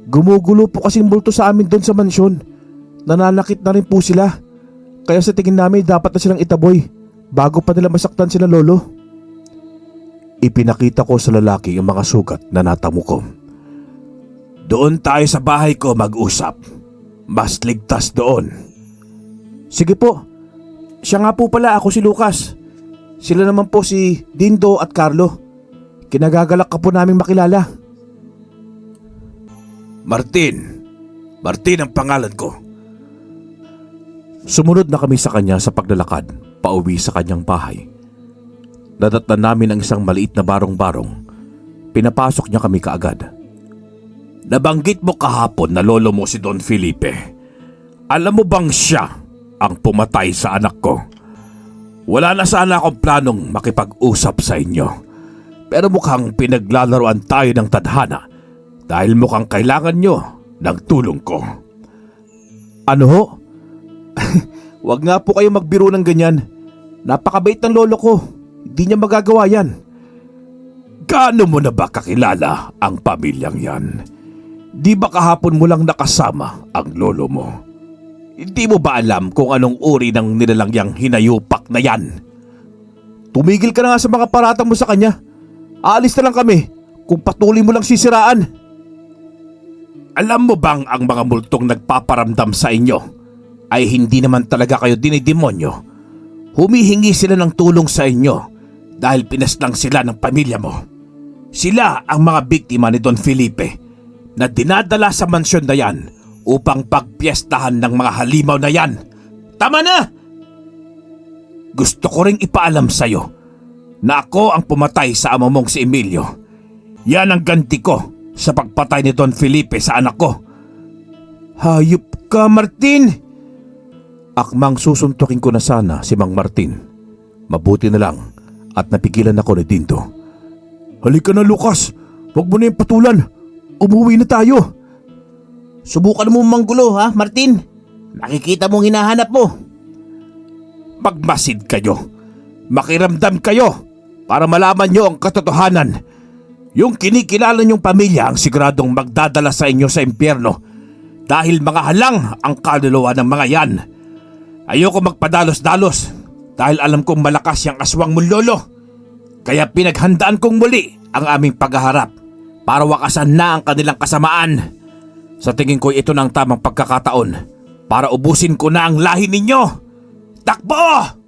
gumugulo po kasing multo sa amin doon sa mansyon. Nananakit na rin po sila. Kaya sa tingin namin dapat na silang itaboy bago pa nila masaktan sila lolo. Ipinakita ko sa lalaki ang mga sugat na natamo ko. Doon tayo sa bahay ko mag-usap. Mas ligtas doon. Sige po. Siya nga po pala, ako si Lucas. Sila naman po si Dindo at Carlo. Kinagagalak ka po naming makilala. Martin. Martin ang pangalan ko. Sumunod na kami sa kanya sa paglalakad pauwi sa kanyang bahay. Nadatnan namin ang isang maliit na barong-barong. Pinapasok niya kami kaagad. Nabanggit mo kahapon na lolo mo si Don Felipe. Alam mo bang siya ang pumatay sa anak ko? Wala na sana akong planong makipag-usap sa inyo. Pero mukhang pinaglalaroan tayo ng tadhana dahil mukhang kailangan nyo ng tulong ko. Ano ho? Wag nga po kayo magbiro ng ganyan. Napakabait ng lolo ko. Hindi niya magagawa yan. Gaano mo na ba kakilala ang pamilyang yan? Di ba kahapon mo lang nakasama ang lolo mo? Hindi mo ba alam kung anong uri ng nilalangyang hinayupak na yan? Tumigil ka na nga sa mga paratang mo sa kanya. Aalis na lang kami kung patuloy mo lang sisiraan. Alam mo bang ang mga multong nagpaparamdam sa inyo ay hindi naman talaga kayo dinidemonyo? Humihingi sila ng tulong sa inyo dahil pinaslang sila ng pamilya mo. Sila ang mga biktima ni Don Felipe na dinadala sa mansyon na yan upang pagpiestahan ng mga halimaw na yan. Tama na! Gusto ko ring ipaalam sa'yo na ako ang pumatay sa amo mong si Emilio. Yan ang ganti ko sa pagpatay ni Don Felipe sa anak ko. Hayop ka, Martin! Akmang susuntukin ko na sana si Mang Martin. Mabuti na lang at napigilan ako ni Dindo. Halika na, Lucas. Huwag mo na yung patulan. Umuwi na tayo. Subukan mo manggulo, ha, Martin? Nakikita mong hinahanap mo. Magmasid kayo. Makiramdam kayo para malaman nyo ang katotohanan. Yung kinikilala nyong pamilya ang siguradong magdadala sa inyo sa impyerno dahil mga halang ang kaluluwa ng mga yan. Ayoko magpadalos-dalos dahil alam kong malakas yung aswang mong lolo. Kaya pinaghandaan kong muli ang aming paghaharap para wakasan na ang kanilang kasamaan. Sa tingin ko ito na ang tamang pagkakataon para ubusin ko na ang lahi ninyo. Takbo!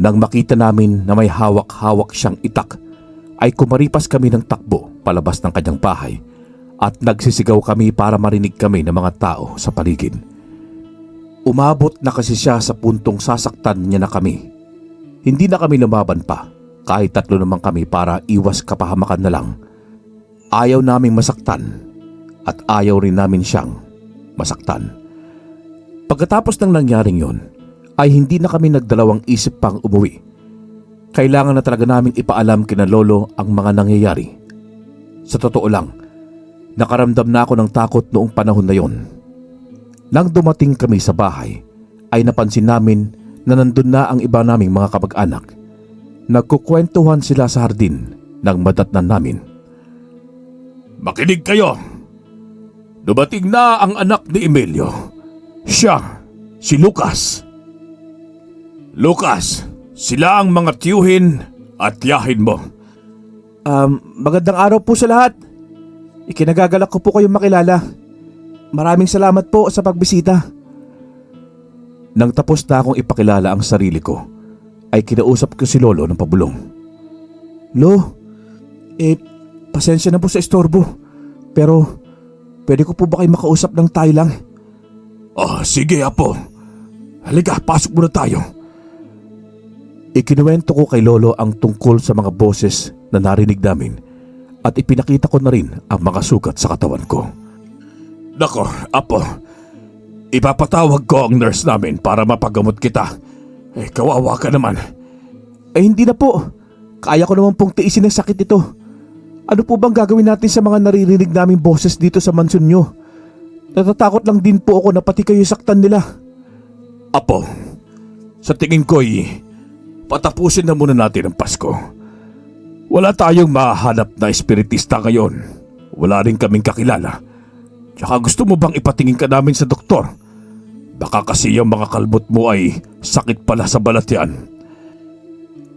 Nang makita namin na may hawak-hawak siyang itak, ay kumaripas kami ng takbo palabas ng kanyang bahay at nagsisigaw kami para marinig kami ng mga tao sa paligid. Umabot na kasi siya sa puntong sasaktan niya na kami. Hindi na kami lumaban pa kahit tatlo naman kami para iwas kapahamakan na lang. Ayaw naming masaktan at ayaw rin namin siyang masaktan. Pagkatapos ng nangyaring yun, ay hindi na kami nagdalawang isip pang umuwi. Kailangan na talaga naming ipaalam kina Lolo ang mga nangyayari. Sa totoo lang, nakaramdam na ako ng takot noong panahon na yon. Nang dumating kami sa bahay, ay napansin namin na nandun na ang iba naming mga kamag-anak. Nagkukwentuhan sila sa hardin nang madatnan namin. Makinig kayo! Dumating na ang anak ni Emilio. Siya, si Lucas. Lucas, sila ang mga tiyuhin at tiyahin mo. Magandang araw po sa lahat. Ikinagagalak ko po kayong makilala. Maraming salamat po sa pagbisita. Nang tapos na akong ipakilala ang sarili ko, ay kinausap ko si Lolo ng pabulong. Lo, pasensya na po sa istorbo. Pero, pwede ko po ba kayo makausap ng tayo lang? Sige apo. Halika, pasok muna tayo. Ikinuwento ko kay Lolo ang tungkol sa mga boses na narinig namin at ipinakita ko na rin ang mga sugat sa katawan ko. Nako, apo. Ipapatawag ko ang nurse namin para mapagamot kita. Kawawa ka naman. Hindi na po. Kaya ko naman pong tiisin ang sakit ito. Ano po bang gagawin natin sa mga naririnig naming boses dito sa mansyon nyo? Natatakot lang din po ako na pati kayo saktan nila. Apo, sa tingin ko'y patapusin na muna natin ang Pasko. Wala tayong mahanap na espiritista ngayon. Wala rin kaming kakilala. Tsaka gusto mo bang ipatingin ka namin sa doktor? Baka kasi yung mga kalbot mo ay sakit pala sa balat yan.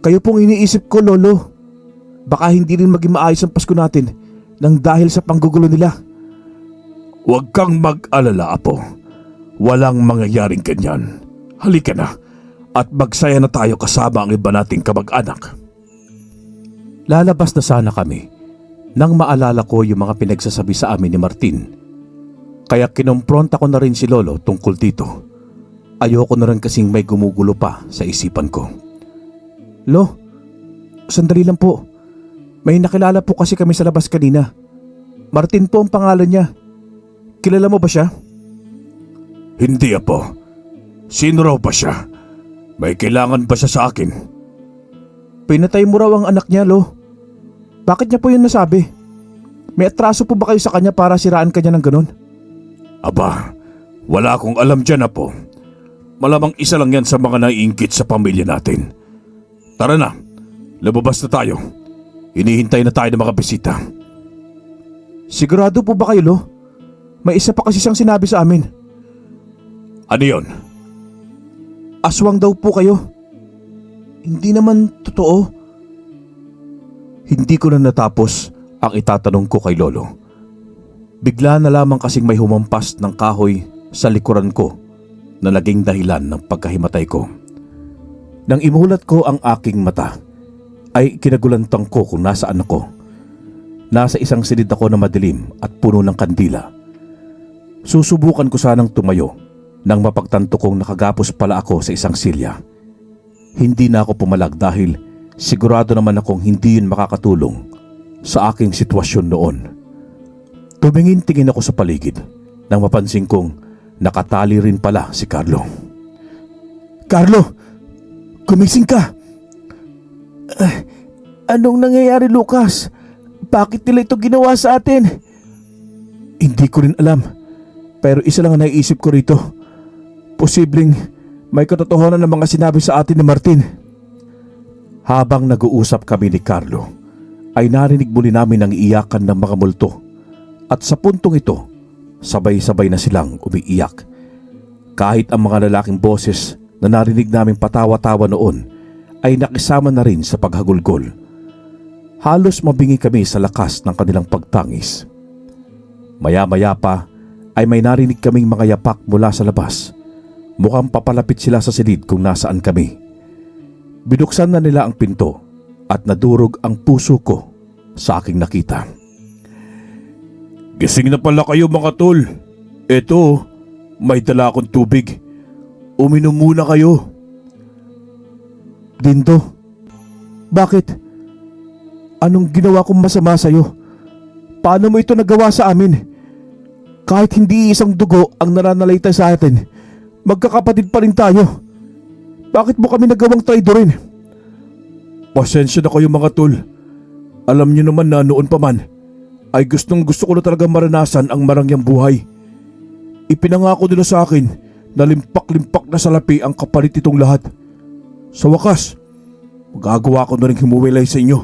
Kayo pong iniisip ko, Lolo. Baka hindi rin maging maayos ang Pasko natin nang dahil sa panggugulo nila. Huwag kang mag-alala, Apo. Walang mangyayaring ganyan. Halika na at magsaya na tayo kasama ang iba nating kamag-anak. Lalabas na sana kami nang maalala ko yung mga pinagsasabi sa amin ni Martin. Kaya kinompronta ko na rin si Lolo tungkol dito. Ayoko na rin kasing may gumugulo pa sa isipan ko. Lo, sandali lang po. May nakilala po kasi kami sa labas kanina. Martin po ang pangalan niya. Kilala mo ba siya? Hindi, Apo. Sino raw ba siya? May kailangan ba siya sa akin? Pinatay mo raw ang anak niya, Lo. Bakit niya po yun nasabi? May atraso po ba kayo sa kanya para siraan kanya ng ganun? Aba, wala akong alam dyan, Apo. Malamang isa lang yan sa mga naiingkit sa pamilya natin. Tara na, lumabas na tayo. Hinihintay na tayo ng mga bisita. Sigurado po ba kayo, Lo? May isa pa kasi siyang sinabi sa amin. Ano yun? Aswang daw po kayo. Hindi naman totoo. Hindi ko na natapos ang itatanong ko kay Lolo. Bigla na lamang kasing may humampas ng kahoy sa likuran ko na naging dahilan ng pagkahimatay ko. Nang imulat ko ang aking mata, ay kinagulantang ko kung nasaan ako. Nasa isang silid ako na madilim at puno ng kandila. Susubukan ko sanang tumayo nang mapagtanto kong nakagapos pala ako sa isang silya. Hindi na ako pumalag dahil sigurado naman akong hindi yun makakatulong sa aking sitwasyon noon. Tumingin-tingin ako sa paligid nang mapansin kong nakatali rin pala si Carlo. Carlo! Gumising ka! Anong nangyayari, Lucas? Bakit nila ito ginawa sa atin? Hindi ko rin alam. Pero isa lang ang naiisip ko rito. Posibleng may katotohanan ng mga sinabi sa atin ni Martin. Habang nag-uusap kami ni Carlo, ay narinig muli namin ang iyakan ng mga multo. At sa puntong ito, sabay-sabay na silang umiiyak. Kahit ang mga lalaking boses na narinig naming patawa-tawa noon ay nakisama na rin sa paghagulgol. Halos mabingi kami sa lakas ng kanilang pagtangis. Maya-maya pa ay may narinig kaming mga yapak mula sa labas. Mukhang papalapit sila sa silid kung nasaan kami. Binuksan na nila ang pinto at nadurog ang puso ko sa aking nakita. Gising na pala kayo mga tol. Eto, may dala akong tubig. Uminom muna kayo. Dindo, bakit? Anong ginawa kong masama sa'yo? Paano mo ito nagawa sa amin? Kahit hindi isang dugo ang nananalaytay sa atin, magkakapatid pa rin tayo. Bakit mo kami nagawang traidorin? Pasensya na kayo mga tol. Alam niyo naman na noon pa man ay gusto ko na talaga maranasan ang marangyang buhay. Ipinangako nila sa akin na limpak-limpak na salapi ang kapalit itong lahat. Sa wakas, magagawa ko na rin humuwelay sa inyo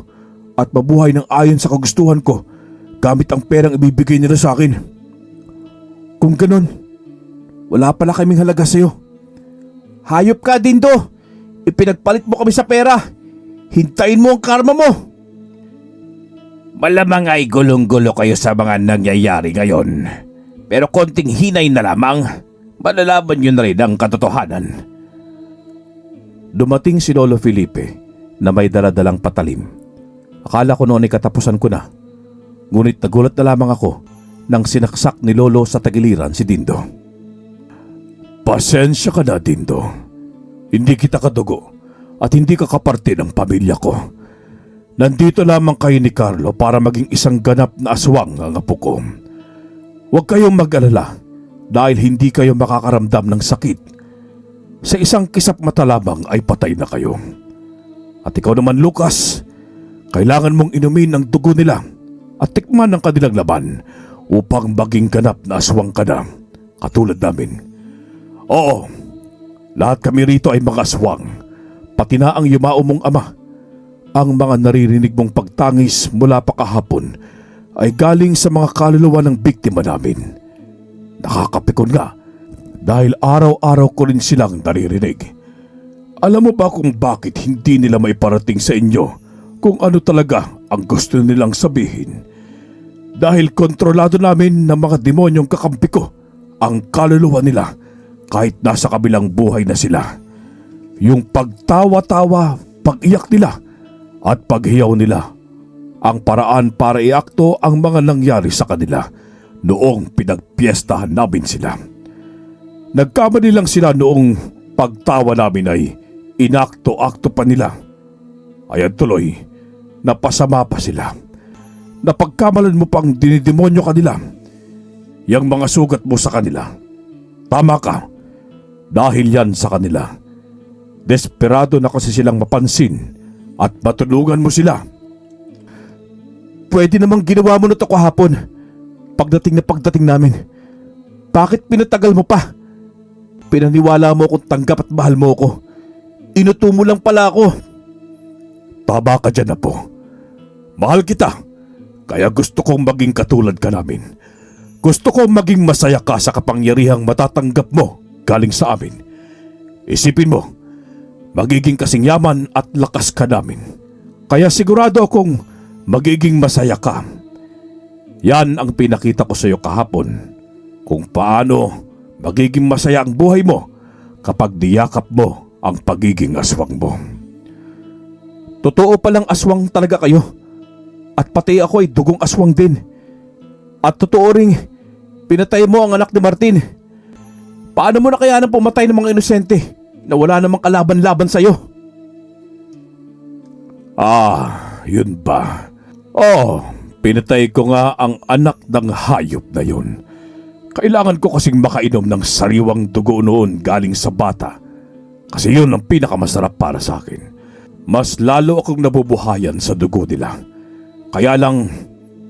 at mabuhay ng ayon sa kagustuhan ko gamit ang perang ibibigay nila sa akin. Kung ganon, wala pala kaming halaga sa'yo. Hayop ka, Dindo! Ipinagpalit mo kami sa pera. Hintayin mo ang karma mo! Malamang ay gulong-gulo kayo sa mga nangyayari ngayon. Pero konting hinay na lamang, malalaman nyo na rin ang katotohanan. Dumating si Lolo Felipe na may daladalang patalim. Akala ko noon ay katapusan ko na. Ngunit nagulat na lamang ako nang sinaksak ni Lolo sa tagiliran si Dindo. Pasensya ka na, Dindo. Hindi kita kadugo at hindi ka kaparte ng pamilya ko. Nandito lamang kayo ni Carlo para maging isang ganap na aswang ang apo ko. Huwag kayong mag-alala dahil hindi kayo makakaramdam ng sakit. Sa isang kisap mata lamang ay patay na kayo. At ikaw naman, Lucas, kailangan mong inumin ang dugo nila at tikman ang kanilang laban upang maging ganap na aswang ka na, katulad namin. Oo, lahat kami rito ay mga aswang, pati na ang yumao mong ama. Ang mga naririnig mong pagtangis mula pa kahapon ay galing sa mga kaluluwa ng biktima namin. Nakakapikon nga dahil araw-araw ko rin silang naririnig. Alam mo ba kung bakit hindi nila maiparating sa inyo kung ano talaga ang gusto nilang sabihin? Dahil kontrolado namin ng mga demonyong kakampi ko ang kaluluwa nila kahit nasa kabilang buhay na sila. Yung pagtawa-tawa, pag-iyak nila at paghiyaw nila ang paraan para iakto ang mga nangyari sa kanila noong pinagpiestahan namin sila. Nagkamali lang sila noong pagtawa namin ay inakto-akto pa nila. Ayan tuloy, napasama pa sila. Napagkamalan mo pang dinidemonyo kanila. Yang mga sugat mo sa kanila. Tama ka, dahil yan sa kanila. Desperado na kasi silang mapansin at matulungan mo sila. Pwede namang ginawa mo na ito kahapon. Pagdating namin. Bakit pinatagal mo pa? Pinaniwala mo akong tanggap at mahal mo ako. Inuto mo lang pala ako. Tama ka dyan, apo. Mahal kita, kaya gusto kong maging katulad ka namin. Gusto kong maging masaya ka sa kapangyarihang matatanggap mo galing sa amin. Isipin mo, magiging kasing yaman at lakas ka namin. Kaya sigurado akong magiging masaya ka. Yan ang pinakita ko sa iyo kahapon, kung paano magiging masaya ang buhay mo kapag niyakap mo ang pagiging aswang mo. Totoo palang aswang talaga kayo. At pati ako ay dugong aswang din. At totoo ring pinatay mo ang anak ni Martin. Paano mo na kaya nang pumatay ng mga inosente na wala namang kalaban-laban sa'yo? Yun ba? Pinatay ko nga ang anak ng hayop na yun. Kailangan ko kasing makainom ng sariwang dugo noon galing sa bata. Kasi yun ang pinakamasarap para sa akin. Mas lalo akong nabubuhayan sa dugo nila. Kaya lang,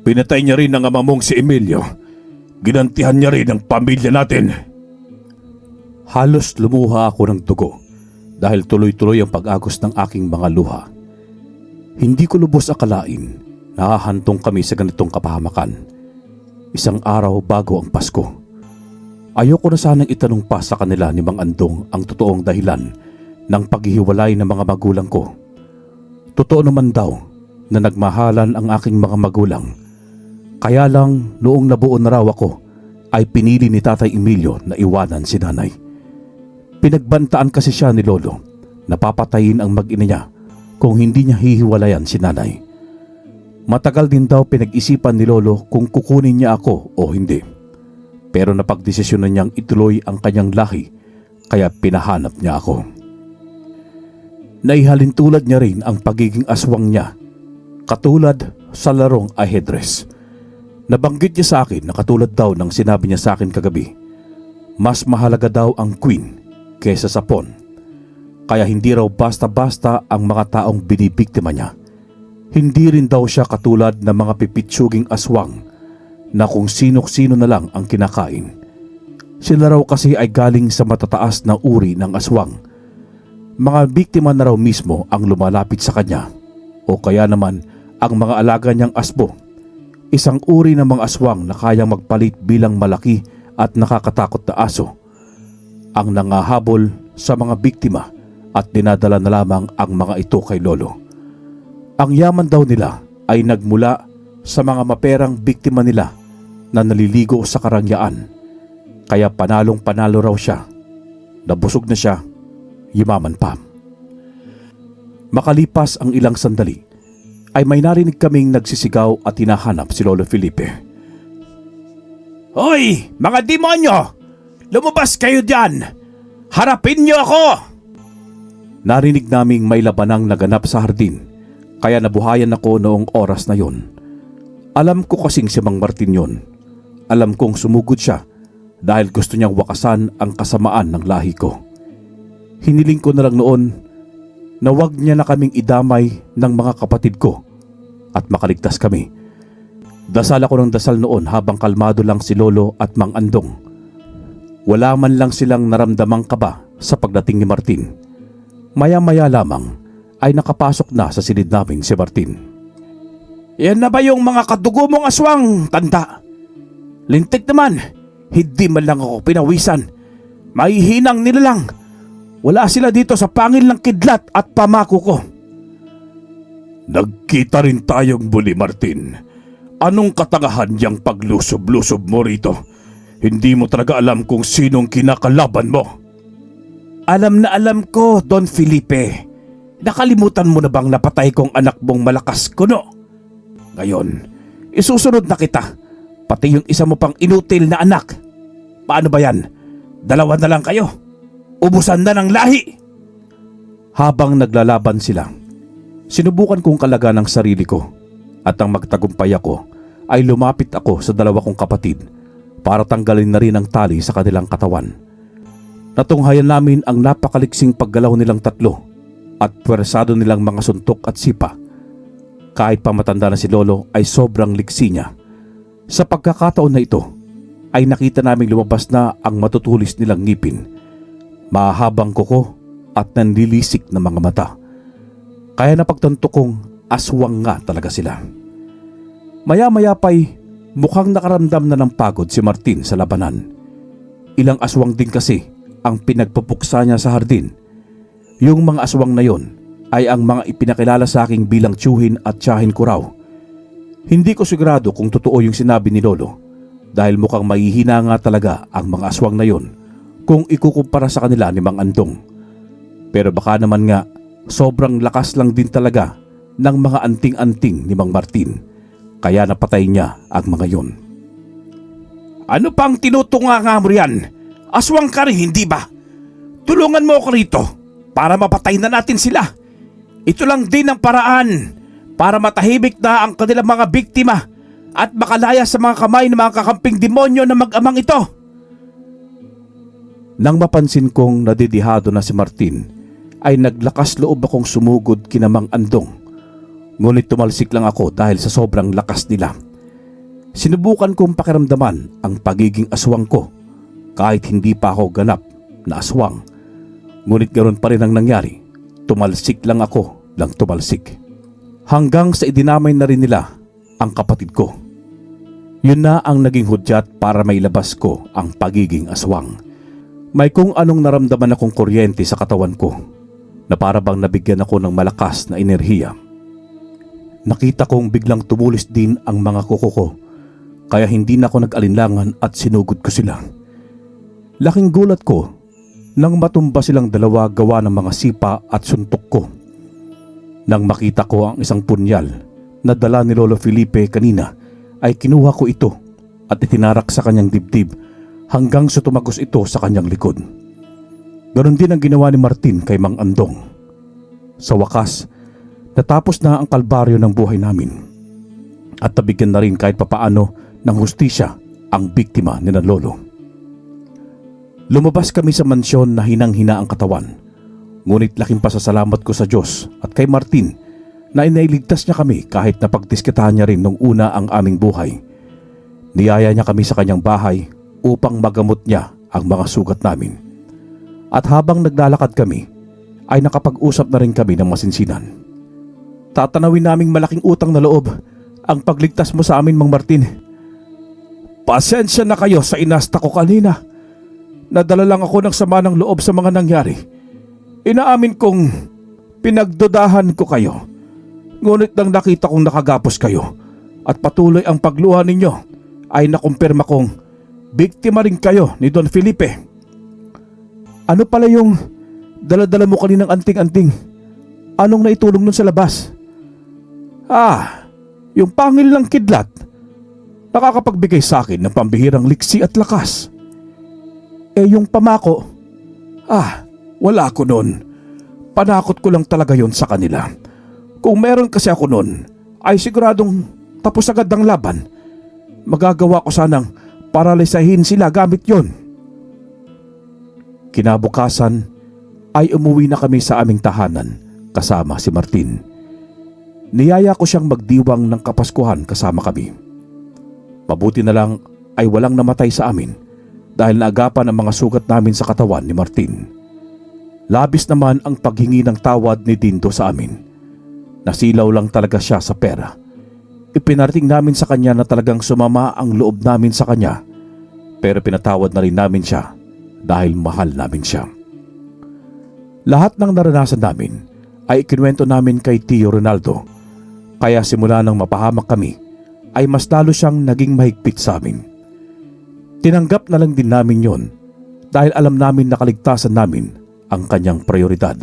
pinatay niya rin ang ama mong si Emilio. Ginantihan niya rin ang pamilya natin. Halos lumuha ako ng dugo dahil tuloy-tuloy ang pag-agos ng aking mga luha. Hindi ko lubos akalain na hahantong kami sa ganitong kapahamakan. Isang araw bago ang Pasko. Ayoko na sanang itanong pa sa kanila ni Mang Andong ang totoong dahilan ng paghihiwalay ng mga magulang ko. Totoo naman daw na nagmahalan ang aking mga magulang. Kaya lang noong nabuo na raw ako ay pinili ni Tatay Emilio na iwanan si nanay. Pinagbantaan kasi siya ni Lolo na papatayin ang mag-ina niya kung hindi niya hihiwalayan si nanay. Matagal din daw pinag-isipan ni Lolo kung kukunin niya ako o hindi. Pero napagdesisyonan niyang ituloy ang kanyang lahi kaya pinahanap niya ako. Naihalintulad niya rin ang pagiging aswang niya, katulad sa larong ajedrez. Nabanggit niya sa akin na katulad daw ng sinabi niya sa akin kagabi, mas mahalaga daw ang queen kaysa sa pawn. Kaya hindi raw basta-basta ang mga taong binibiktima niya. Hindi rin daw siya katulad ng mga pipitsuging aswang na kung sino-sino na lang ang kinakain. Sila raw kasi ay galing sa matataas na uri ng aswang. Mga biktima na raw mismo ang lumalapit sa kanya o kaya naman ang mga alaga niyang asbo. Isang uri ng mga aswang na kayang magpalit bilang malaki at nakakatakot na aso. Ang nangahabol sa mga biktima at dinadala na lamang ang mga ito kay Lolo. Ang yaman daw nila ay nagmula sa mga maperang biktima nila na naliligo sa karangyaan. Kaya panalong panalo raw siya. Nabusog na siya, yumaman pa. Makalipas ang ilang sandali, ay may narinig kaming nagsisigaw at hinahanap si Lolo Felipe. Hoy, mga demonyo! Lumabas kayo dyan! Harapin niyo ako! Narinig naming may labanang naganap sa hardin, kaya nabuhayan ako noong oras na yon. Alam ko kasing si Mang Martin yon. Alam kong sumugod siya dahil gusto niyang wakasan ang kasamaan ng lahi ko. Hiniling ko na lang noon na wag niya na kaming idamay ng mga kapatid ko at makaligtas kami. Dasal ako ng dasal noon habang kalmado lang si Lolo at Mang Andong. Wala man lang silang naramdamang kaba sa pagdating ni Martin. Maya-maya lamang ay nakapasok na sa silid namin si Martin. Yan na ba yung mga kadugo mong aswang, tanda? Lintik naman, hindi man lang ako pinawisan. Mahihinang nila lang. Wala sila dito sa pangil ng kidlat at pamako ko. Nagkita rin tayong muli, Martin. Anong katangahan yang paglusob-lusob mo rito? Hindi mo talaga alam kung sinong kinakalaban mo. Alam na alam ko, Don Felipe. Nakalimutan mo na bang napatay kong anak mong malakas kuno? Ngayon, isusunod na kita. Pati yung isa mo pang inutil na anak. Paano ba yan? Dalawa na lang kayo. Ubusan na ng lahi. Habang naglalaban sila, sinubukan kong kalaga ng sarili ko at ang magtagumpay ako ay lumapit ako sa dalawa kong kapatid para tanggalin na rin ang tali sa kanilang katawan. Natunghayan namin ang napakaliksing paggalaw nilang tatlo at pwersado nilang mga suntok at sipa. Kahit pa matanda na si Lolo ay sobrang liksi niya. Sa pagkakataon na ito ay nakita naming lumabas na ang matutulis nilang ngipin, mahabang kuko at nanlilisik na mga mata. Kaya napagtanto kong aswang nga talaga sila. Maya-maya pa'y mukhang nakaramdam na ng pagod si Martin sa labanan. Ilang aswang din kasi ang pinagpupuksa niya sa hardin. Yung mga aswang na yon ay ang mga ipinakilala sa aking bilang tiyuhin at tiyahin ko raw. Hindi ko sigurado kung totoo yung sinabi ni Lolo dahil mukhang mahihina nga talaga ang mga aswang na yon kung ikukumpara sa kanila ni Mang Andong. Pero baka naman nga sobrang lakas lang din talaga ng mga anting-anting ni Mang Martin kaya napatay niya ang mga yon. Ano pang tinutunga nga mo riyan? Aswang ka rin, hindi ba? Tulungan mo ako rito para mapatay na natin sila. Ito lang din ang paraan para matahimik na ang kanilang mga biktima at makalaya sa mga kamay ng mga kakamping demonyo na mag-amang ito. Nang mapansin kong nadidihado na si Martin, ay naglakas loob akong sumugod kina Mang Andong. Ngunit tumalsik lang ako dahil sa sobrang lakas nila. Sinubukan kong pakiramdaman ang pagiging aswang ko kahit hindi pa ako ganap na aswang. Ngunit ganoon pa rin ang nangyari. Tumalsik lang ako ng tumalsik. Hanggang sa idinamay na rin nila ang kapatid ko. Yun na ang naging hudyat para mailabas ko ang pagiging aswang. May kung anong naramdaman akong kuryente sa katawan ko na para bang nabigyan ako ng malakas na enerhiya. Nakita kong biglang tumulis din ang mga kuko ko kaya hindi na ako nag-alinlangan at sinugod ko sila. Laking gulat ko nang matumba silang dalawa gawa ng mga sipa at suntok ko. Nang makita ko ang isang punyal na dala ni Lolo Felipe kanina ay kinuha ko ito at itinarak sa kanyang dibdib hanggang sa tumagos ito sa kanyang likod. Ganon din ang ginawa ni Martin kay Mang Andong. Sa wakas, natapos na ang kalbaryo ng buhay namin at nabigyan na rin kahit papaano ng hustisya ang biktima ni Lolo. Lumabas kami sa mansyon na hinang-hina ang katawan. Ngunit laking pasasalamat ko sa Diyos at kay Martin na inailigtas niya kami kahit napagdiskitahan niya rin nung una ang aming buhay. Niyaya niya kami sa kanyang bahay upang magamot niya ang mga sugat namin. At habang naglalakad kami, ay nakapag-usap na rin kami ng masinsinan. Tatanawin naming malaking utang na loob ang pagligtas mo sa amin, Mang Martin. Pasensya na kayo sa inasta ko kanina. Nadala lang ako ng sama ng loob sa mga nangyari. Inaamin kong pinagdudahan ko kayo. Ngunit nang nakita kong nakagapos kayo, at patuloy ang pagluha ninyo ay nakumpirma kong biktima rin kayo ni Don Felipe. Ano pala yung dala-dala mo kaninang anting-anting? Anong naitulong nun sa labas? Yung pangil ng kidlat. Nakakapagbigay sa akin ng pambihirang liksi at lakas. Yung pamako, wala ako nun. Panakot ko lang talaga yon sa kanila. Kung meron kasi ako nun, ay siguradong tapos agad ang laban. Magagawa ko sanang paralisahin sila gamit yon. Kinabukasan ay umuwi na kami sa aming tahanan kasama si Martin. Niyaya ko siyang magdiwang ng Kapaskuhan kasama kami. Mabuti na lang ay walang namatay sa amin dahil naagapan ang mga sugat namin sa katawan ni Martin. Labis naman ang paghingi ng tawad ni Dindo sa amin. Nasilaw lang talaga siya sa pera. Ipinarating namin sa kanya na talagang sumama ang loob namin sa kanya, pero pinatawad na rin namin siya dahil mahal namin siya. Lahat ng naranasan namin ay ikinuwento namin kay Tio Ronaldo, kaya simula nang mapahamak kami ay mas lalo siyang naging mahigpit sa amin. Tinanggap na lang din namin yon dahil alam namin na kaligtasan namin ang kanyang prioridad.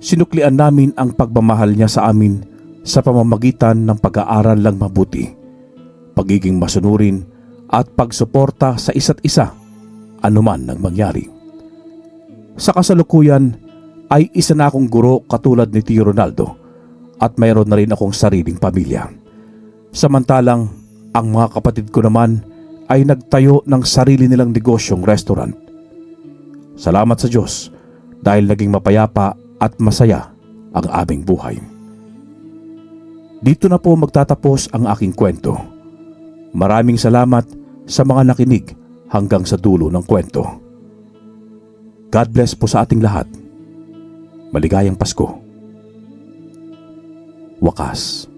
Sinuklian namin ang pagmamahal niya sa amin sa pamamagitan ng pag-aaral lang mabuti, pagiging masunurin at pagsuporta sa isa't isa anuman ang mangyari. Sa kasalukuyan ay isa na akong guro katulad ni Tio Ronaldo at mayroon na rin akong sariling pamilya. Samantalang ang mga kapatid ko naman ay nagtayo ng sarili nilang negosyong restaurant. Salamat sa Diyos dahil naging mapayapa at masaya ang aming buhay. Dito na po magtatapos ang aking kwento. Maraming salamat sa mga nakinig hanggang sa dulo ng kwento. God bless po sa ating lahat. Maligayang Pasko. Wakas.